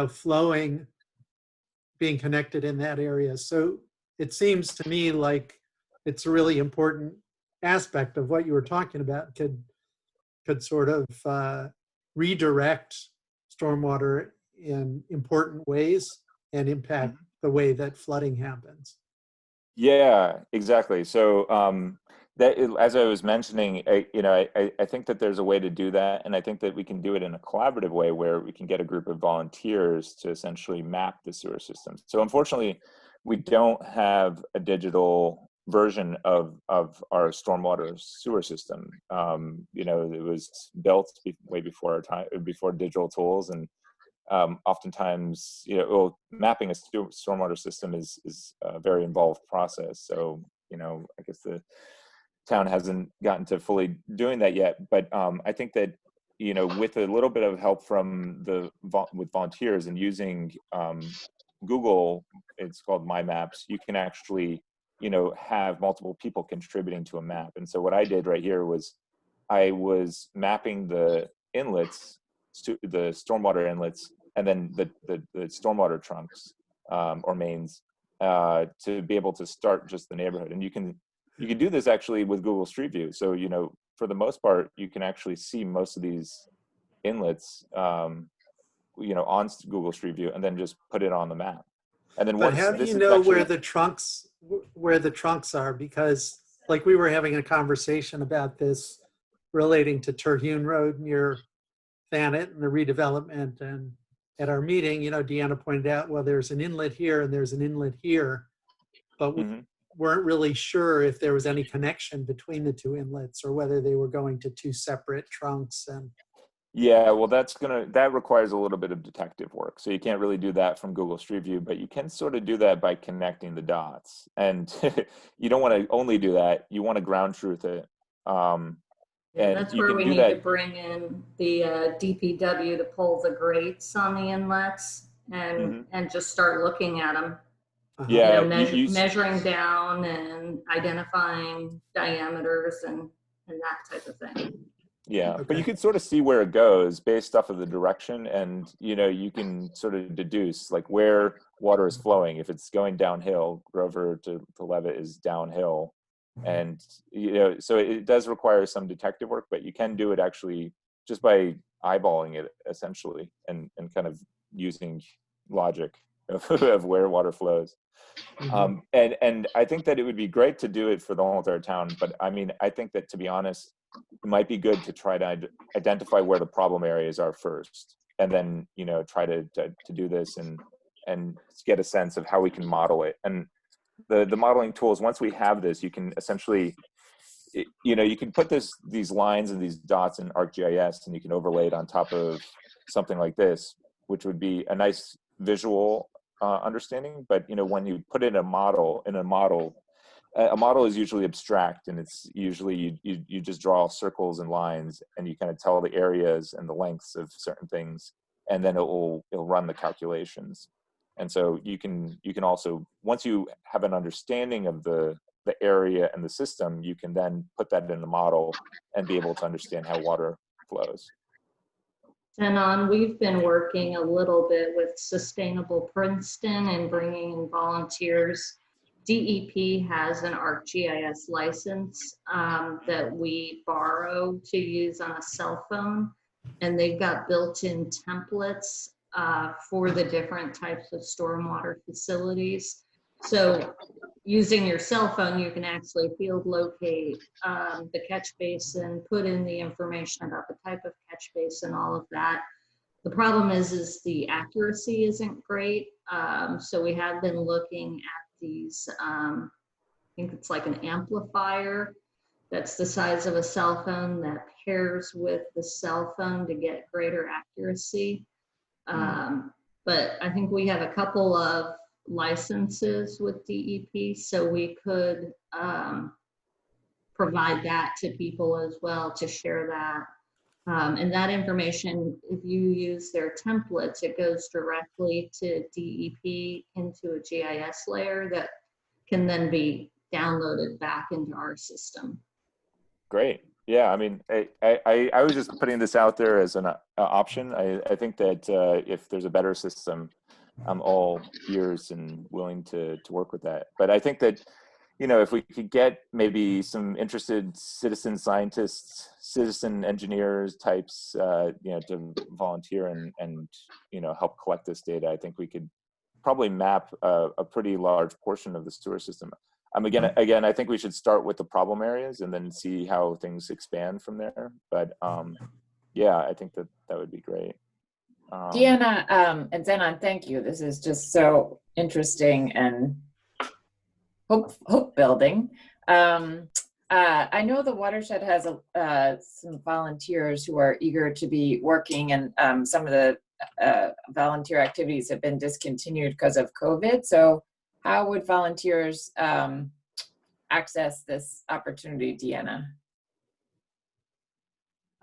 flowing, being connected in that area. So it seems to me like it's a really important aspect of what you were talking about, could sort of redirect stormwater in important ways and impact the way that flooding happens. Yeah, exactly. So as I was mentioning, I think that there's a way to do that, and I think that we can do it in a collaborative way where we can get a group of volunteers to essentially map the sewer system. So unfortunately, we don't have a digital version of our stormwater sewer system. It was built way before our time, before digital tools, and oftentimes, mapping a stormwater system is a very involved process. So, I guess the town hasn't gotten to fully doing that yet. But I think that, with a little bit of help from with volunteers and using Google, it's called My Maps, you can actually, have multiple people contributing to a map. And so what I did right here was I was mapping the inlets, the stormwater inlets, and then the stormwater trunks or mains to be able to start just the neighborhood. And you can do this actually with Google Street View. So for the most part, you can actually see most of these inlets on Google Street View, and then just put it on the map. And then but how do you know where the trunks are? Because like we were having a conversation about this relating to Terhune Road near Thanet and the redevelopment, and at our meeting, Deanna pointed out, well, there's an inlet here and there's an inlet here, but we weren't really sure if there was any connection between the two inlets or whether they were going to two separate trunks. And yeah, well, that requires a little bit of detective work. So you can't really do that from Google Street View, but you can sort of do that by connecting the dots. And you don't want to only do that. You want to ground truth it. And that's where we need to bring in the DPW to pull the grates on the inlets and just start looking at them. Yeah, Measuring down and identifying diameters and that type of thing. Yeah, Okay. but you can sort of see where it goes based off of the direction, and you can sort of deduce like where water is flowing. If it's going downhill, Grover to Levitt is downhill, and so it does require some detective work, but you can do it actually just by eyeballing it essentially, and kind of using logic of where water flows. And I think that it would be great to do it for the whole entire town, but I mean, I think that, to be honest, it might be good to try to identify where the problem areas are first, and then try to do this and get a sense of how we can model it. And the modeling tools, once we have this, you can essentially you can put these lines and these dots in ArcGIS, and you can overlay it on top of something like this, which would be a nice visual understanding. But when you put it in a model, a model is usually abstract, and it's usually you just draw circles and lines, and you kind of tell the areas and the lengths of certain things, and then it'll run the calculations. And so you can also, once you have an understanding of the area and the system, you can then put that in the model and be able to understand how water flows. And we've been working a little bit with Sustainable Princeton and bringing in volunteers. DEP has an ArcGIS license that we borrow to use on a cell phone, and they've got built-in templates for the different types of stormwater facilities. So using your cell phone, you can actually field locate the catch basin, put in the information about the type of catch basin, all of that. The problem is the accuracy isn't great. So we have been looking at these, I think it's like an amplifier that's the size of a cell phone that pairs with the cell phone to get greater accuracy. But I think we have a couple of licenses with DEP, so we could provide that to people as well to share that. And that information, if you use their templates, it goes directly to DEP into a GIS layer that can then be downloaded back into our system. Great. Yeah, I mean, I was just putting this out there as an option. I think that if there's a better system, I'm all ears and willing to work with that. But I think that, if we could get maybe some interested citizen scientists, citizen engineers types, to volunteer and help collect this data, I think we could probably map a pretty large portion of the sewer system. Again, I think we should start with the problem areas and then see how things expand from there. But yeah, I think that would be great. Deanna and Zenon, thank you. This is just so interesting and hope building. I know the watershed has some volunteers who are eager to be working, and some of the volunteer activities have been discontinued because of COVID. So how would volunteers access this opportunity, Deanna?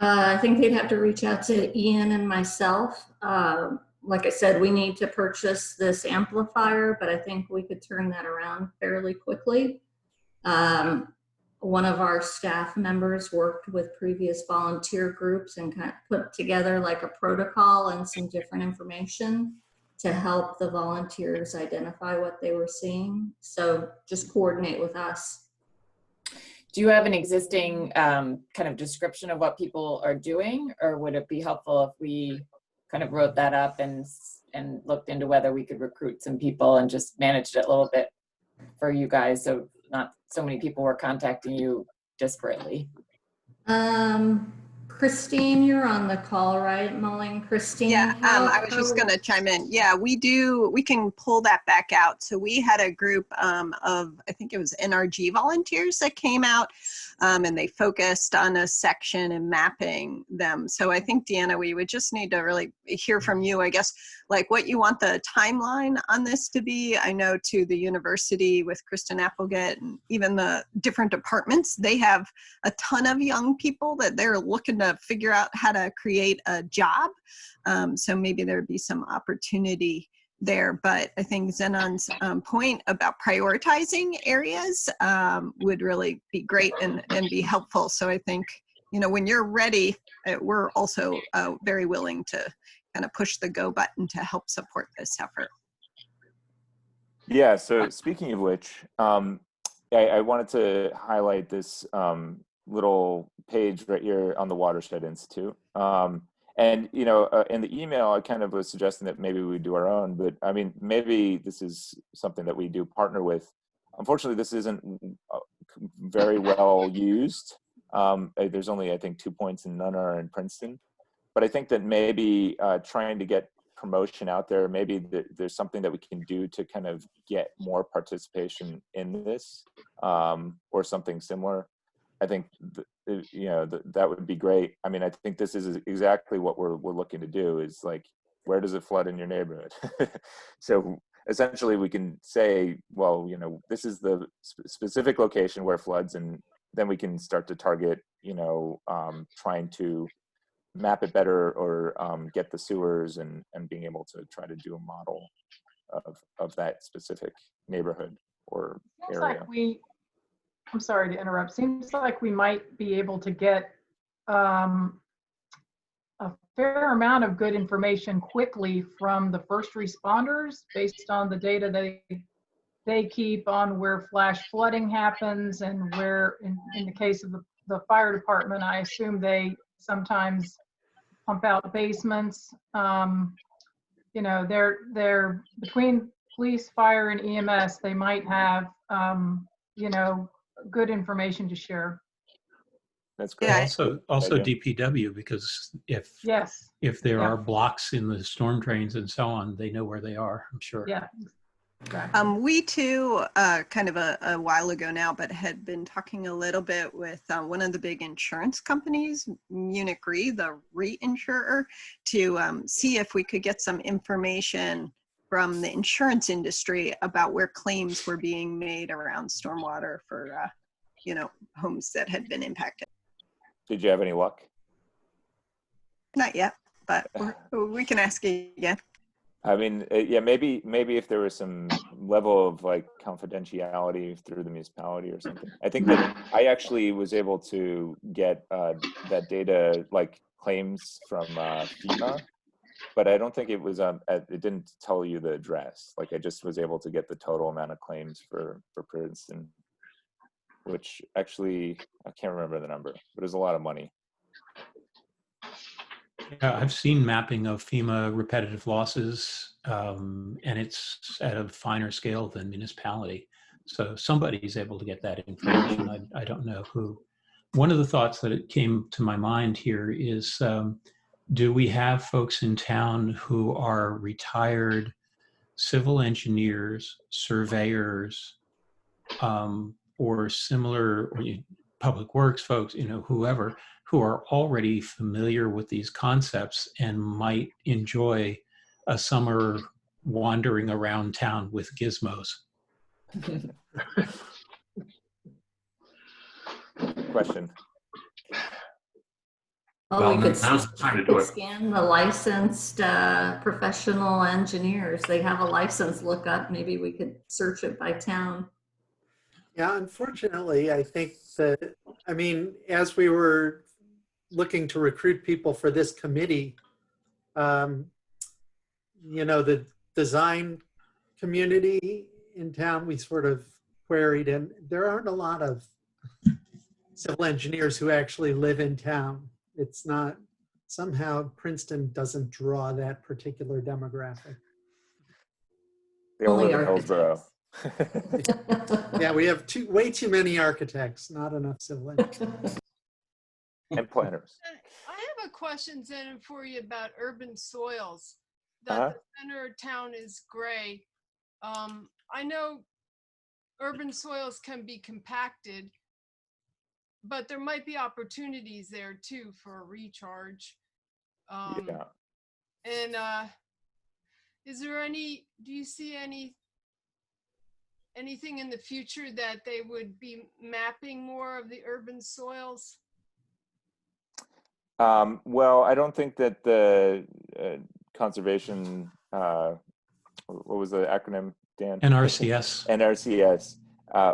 I think they'd have to reach out to Ian and myself. Like I said, we need to purchase this amplifier, but I think we could turn that around fairly quickly. One of our staff members worked with previous volunteer groups and kind of put together like a protocol and some different information to help the volunteers identify what they were seeing. So just coordinate with us. Do you have an existing kind of description of what people are doing, or would it be helpful if we kind of wrote that up and looked into whether we could recruit some people and just managed it a little bit for you guys, so not so many people were contacting you disparately? Christine, you're on the call, right? Mulling, Christine? Yeah, I was just going to chime in. Yeah, we can pull that back out. So we had a group of, I think it was NRG volunteers that came out and they focused on a section and mapping them. So I think, Deanna, we would just need to really hear from you, I guess, like what you want the timeline on this to be. I know to the university with Kristen Applegate and even the different departments, they have a ton of young people that they're looking to to figure out how to create a job. So maybe there'd be some opportunity there. But I think Zenon's point about prioritizing areas would really be great and be helpful. So I think, you know, when you're ready, we're also very willing to kind of push the go button to help support this effort. Yeah, so speaking of which, I wanted to highlight this little page right here on the Watershed Institute. And, you know, in the email, I kind of was suggesting that maybe we do our own, but I mean, maybe this is something that we do partner with. Unfortunately, this isn't very well used. There's only, I think, 2 points and none are in Princeton. But I think that maybe trying to get promotion out there, maybe there's something that we can do to kind of get more participation in this or something similar. I think you know that would be great. I mean, I think this is exactly what we're looking to do. Is like, where does it flood in your neighborhood? So essentially, we can say, well, you know, this is the specific location where it floods, and then we can start to target, you know, trying to map it better or get the sewers and being able to try to do a model of that specific neighborhood or Seems area. like I'm sorry to interrupt. Seems like we might be able to get a fair amount of good information quickly from the first responders based on the data they keep on where flash flooding happens and where, in the case of the fire department, I assume they sometimes pump out basements. You know, they're between police, fire, and EMS, they might have, you know, good information to share. That's great. Also DPW, because if there Yeah. are blocks in the storm drains and so on, they know where they are, I'm sure. Yeah. Exactly. We too, kind of a while ago now, but had been talking a little bit with one of the big insurance companies, Munich Re, the reinsurer, to see if we could get some information from the insurance industry about where claims were being made around stormwater for, you know, homes that had been impacted. Did you have any luck? Not yet, but we can ask again. I mean, yeah, maybe if there was some level of like confidentiality through the municipality or something. I think that I actually was able to get that data, like claims from FEMA, but I don't think it was it didn't tell you the address. Like I just was able to get the total amount of claims for Princeton, which actually I can't remember the number, but it was a lot of money. Yeah, I've seen mapping of FEMA repetitive losses, and it's at a finer scale than municipality. So somebody's able to get that information. I don't know who. One of the thoughts that it came to my mind here is, do we have folks in town who are retired civil engineers, surveyors, or similar, or public works folks, you know, whoever, who are already familiar with these concepts and might enjoy a summer wandering around town with gizmos? Question. Well, we could now's the time to do it. scan the licensed professional engineers. They have a license lookup. Maybe we could search it by town. Yeah, unfortunately, I think that, I mean, as we were looking to recruit people for this committee, you know, the design community in town, we sort of queried, and there aren't a lot of civil engineers who actually live in town. It's not, somehow Princeton doesn't draw that particular demographic. They all live in Hillsborough. Yeah, we have way too many architects, not enough civil engineers. And planners. I have a question, Zen, for you about urban soils. That the center of town is gray. I know urban soils can be compacted, but there might be opportunities there too for a recharge. Yeah. And is there do you see anything in the future that they would be mapping more of the urban soils? Well, I don't think that the conservation, what was the acronym, Dan? NRCS. NRCS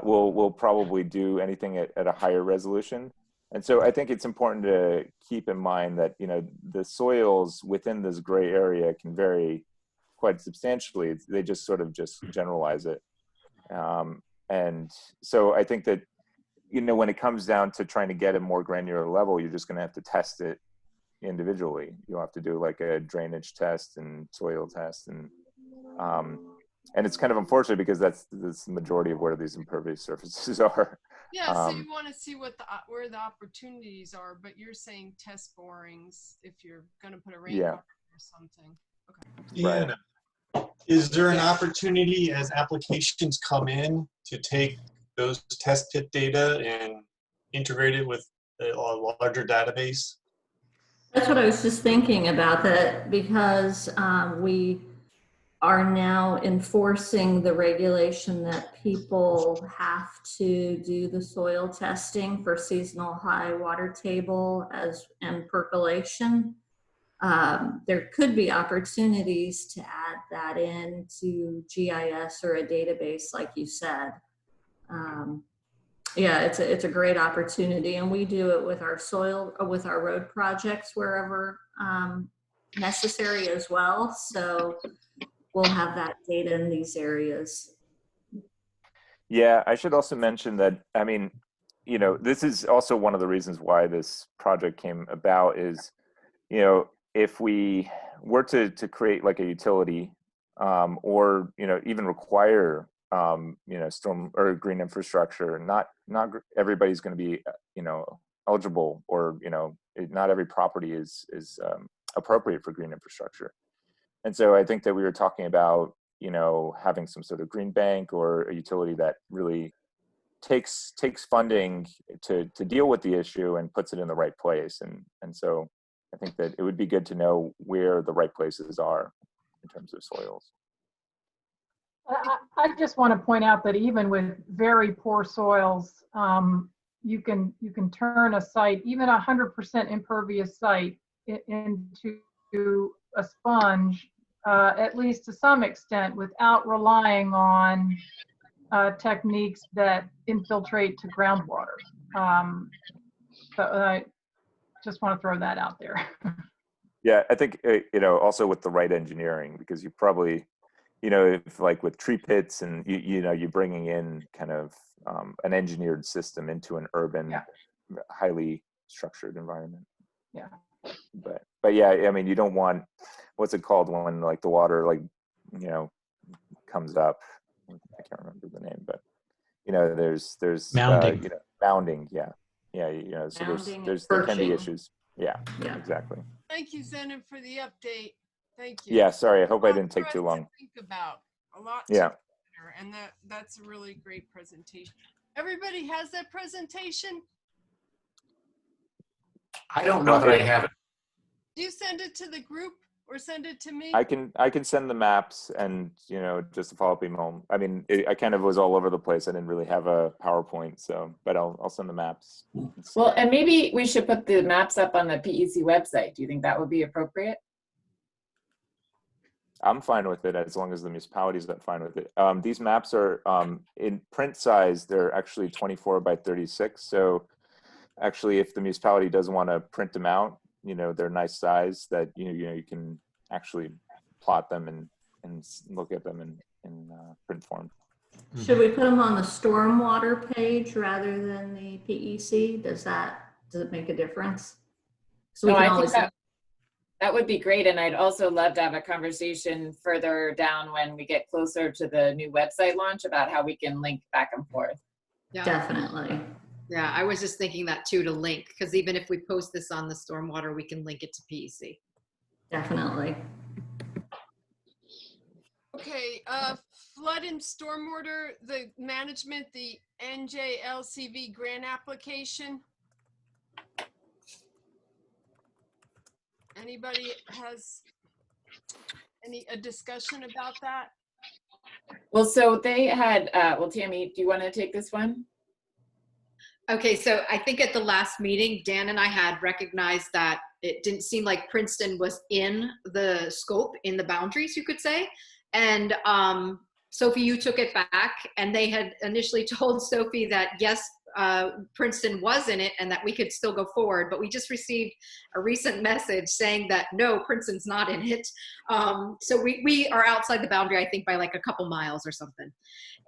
will probably do anything at a higher resolution. And so I think it's important to keep in mind that, you know, the soils within this gray area can vary quite substantially. They just sort of just generalize it. And so I think that, you know, when it comes down to trying to get a more granular level, you're just going to have to test it individually. You'll have to do like a drainage test and soil test, and it's kind of unfortunate because that's the majority of where these impervious surfaces are. Yeah, so you want to see what where the opportunities are, but you're saying test borings if you're going to put a rain garden or something. Okay. Deanna, is there an opportunity as applications come in to take those test pit data and integrate it with a larger database? That's what I was just thinking about, that because we are now enforcing the regulation that people have to do the soil testing for seasonal high water table and percolation. There could be opportunities to add that into GIS or a database, like you said. Yeah, it's a great opportunity, and we do it with our with our road projects wherever necessary as well. So we'll have that data in these areas. Yeah, I should also mention that, I mean, you know, this is also one of the reasons why this project came about is, you know, if we were to create like a utility or, you know, even require, you know, storm or green infrastructure, not everybody's going to be, you know, eligible, or, you know, not every property is appropriate for green infrastructure. And so I think that we were talking about, you know, having some sort of green bank or a utility that really takes funding to deal with the issue and puts it in the right place. And so I think that it would be good to know where the right places are in terms of soils. I just want to point out that even with very poor soils, you can turn a site, even 100% impervious site, into a sponge, at least to some extent, without relying on techniques that infiltrate to groundwater. So I just want to throw that out there. Yeah, I think, you know, also with the right engineering, because you probably, you know, if like with tree pits and, you know, you're bringing in kind of an engineered system into an urban, highly structured environment. Yeah. But yeah, I mean, you don't want, what's it called when like the water, like, you know, comes up. I can't remember the name, but, you know, there's mounding. You know, mounding. Yeah. You know, so there can be issues. Yeah, exactly. Thank you, Zenon, for the update. Thank you. Yeah, sorry, I hope I didn't take too long. Think about a lot. Yeah. And that's a really great presentation. Everybody has that presentation? I don't know that I have it. Do you send it to the group or send it to me? I can send the maps and, you know, just a follow-up email. I mean, I kind of was all over the place. I didn't really have a PowerPoint, so, but I'll send the maps. Well, and maybe we should put the maps up on the PEC website. Do you think that would be appropriate? I'm fine with it as long as the municipalities are fine with it. These maps are in print size. They're actually 24 by 36. So actually, if the municipality doesn't want to print them out, you know, they're nice size that you know you can actually plot them and look at them in print form. Should we put them on the stormwater page rather than the PEC? Does it make a difference? So we No, can I always think that would be great. And I'd also love to have a conversation further down when we get closer to the new website launch about how we can link back and forth. Yeah. definitely. Yeah, I was just thinking that too, to link, because even if we post this on the stormwater, we can link it to PEC. Definitely. Okay, flood and stormwater, the management, the NJLCV grant application. Anybody has a discussion about that? Well, so they had, well, Tammy, do you want to take this one? Okay, so I think at the last meeting, Dan and I had recognized that it didn't seem like Princeton was in the scope, in the boundaries, you could say. And Sophie, you took it back, and they had initially told Sophie that yes, Princeton was in it and that we could still go forward, but we just received a recent message saying that no, Princeton's not in it. So we are outside the boundary, I think, by like a couple miles or something.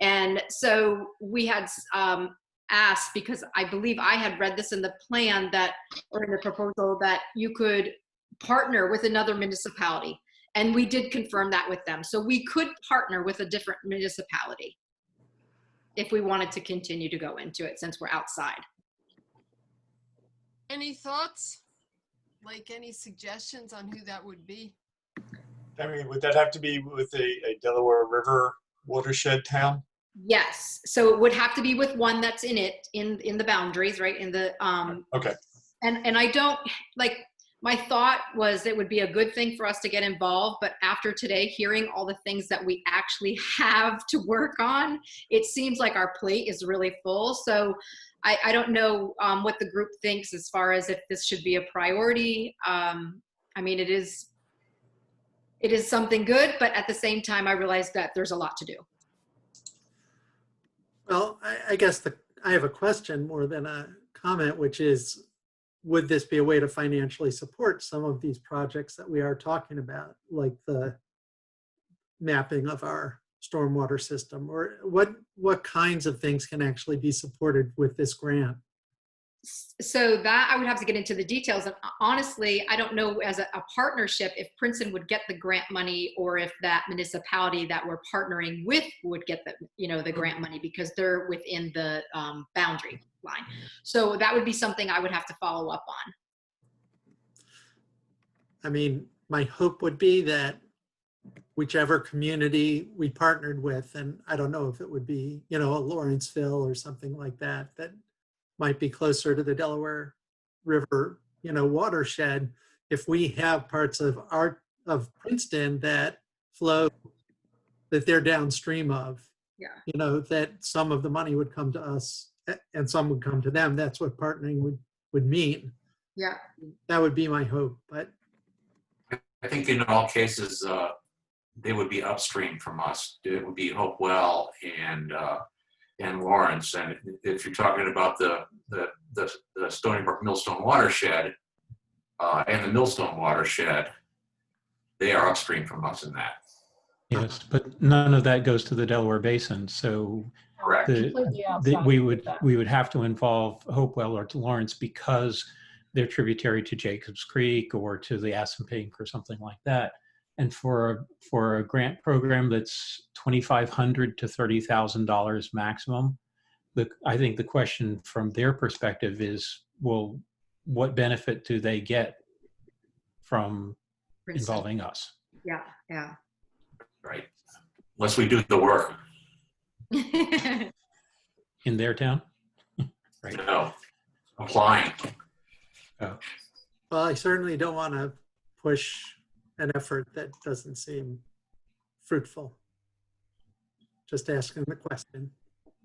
And so we had asked, because I believe I had read this in the plan that, or in the proposal, that you could partner with another municipality. And we did confirm that with them. So we could partner with a different municipality if we wanted to continue to go into it, since we're outside. Any thoughts? Like any suggestions on who that would be? I mean, would that have to be with a Delaware River watershed town? Yes, so it would have to be with one that's in it, in the boundaries, right? In the Okay. And I don't, like, my thought was it would be a good thing for us to get involved, but after today, hearing all the things that we actually have to work on, it seems like our plate is really full. So I don't know what the group thinks as far as if this should be a priority. I mean, it is something good, but at the same time, I realize that there's a lot to do. Well, I guess I have a question more than a comment, which is, would this be a way to financially support some of these projects that we are talking about, like the mapping of our stormwater system, or what kinds of things can actually be supported with this grant? So that I would have to get into the details. And honestly, I don't know as a partnership if Princeton would get the grant money, or if that municipality that we're partnering with would get the grant money, because they're within the boundary line. So that would be something I would have to follow up on. I mean, my hope would be that whichever community we partnered with, and I don't know if it would be, a Lawrenceville or something like that, that might be closer to the Delaware River, watershed. If we have parts of Princeton that flow, that they're downstream of, that some of the money would come to us and some would come to them. That's what partnering would mean. Yeah. That would be my hope. But I think in all cases, they would be upstream from us. It would be Hopewell and Lawrence. And if you're talking about the Stony Brook Millstone watershed and the Millstone watershed, they are upstream from us in that. Yes, but none of that goes to the Delaware Basin. So correct. We would have to involve Hopewell or to Lawrence because they're tributary to Jacobs Creek or to the Assunpink or something like that. And for a grant program that's $2,500 to $30,000 maximum, I think the question from their perspective is, well, what benefit do they get from involving us? Yeah, yeah. Right. Unless we do the work. In their town? Right. No, applying. Oh. Well, I certainly don't want to push an effort that doesn't seem fruitful. Just asking the question.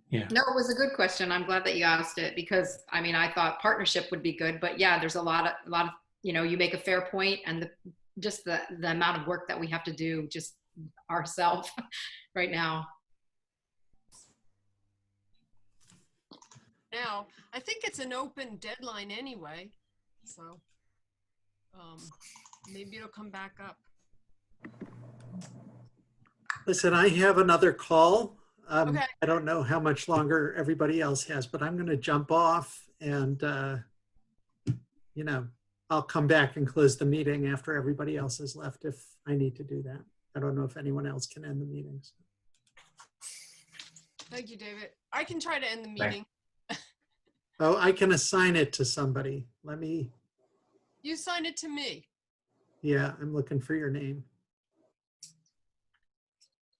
Yeah. No, it was a good question. I'm glad that you asked it, because I mean, I thought partnership would be good, but yeah, there's a lot of, you make a fair point, and just the amount of work that we have to do just ourselves right now. Now, I think it's an open deadline anyway, so maybe it'll come back up. Listen, I have another call. Okay. I don't know how much longer everybody else has, but I'm going to jump off and, I'll come back and close the meeting after everybody else has left if I need to do that. I don't know if anyone else can end the meetings. Thank you, David. I can try to end the meeting. Oh, I can assign it to somebody. Let me. You sign it to me. Yeah, I'm looking for your name.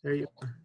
There you are.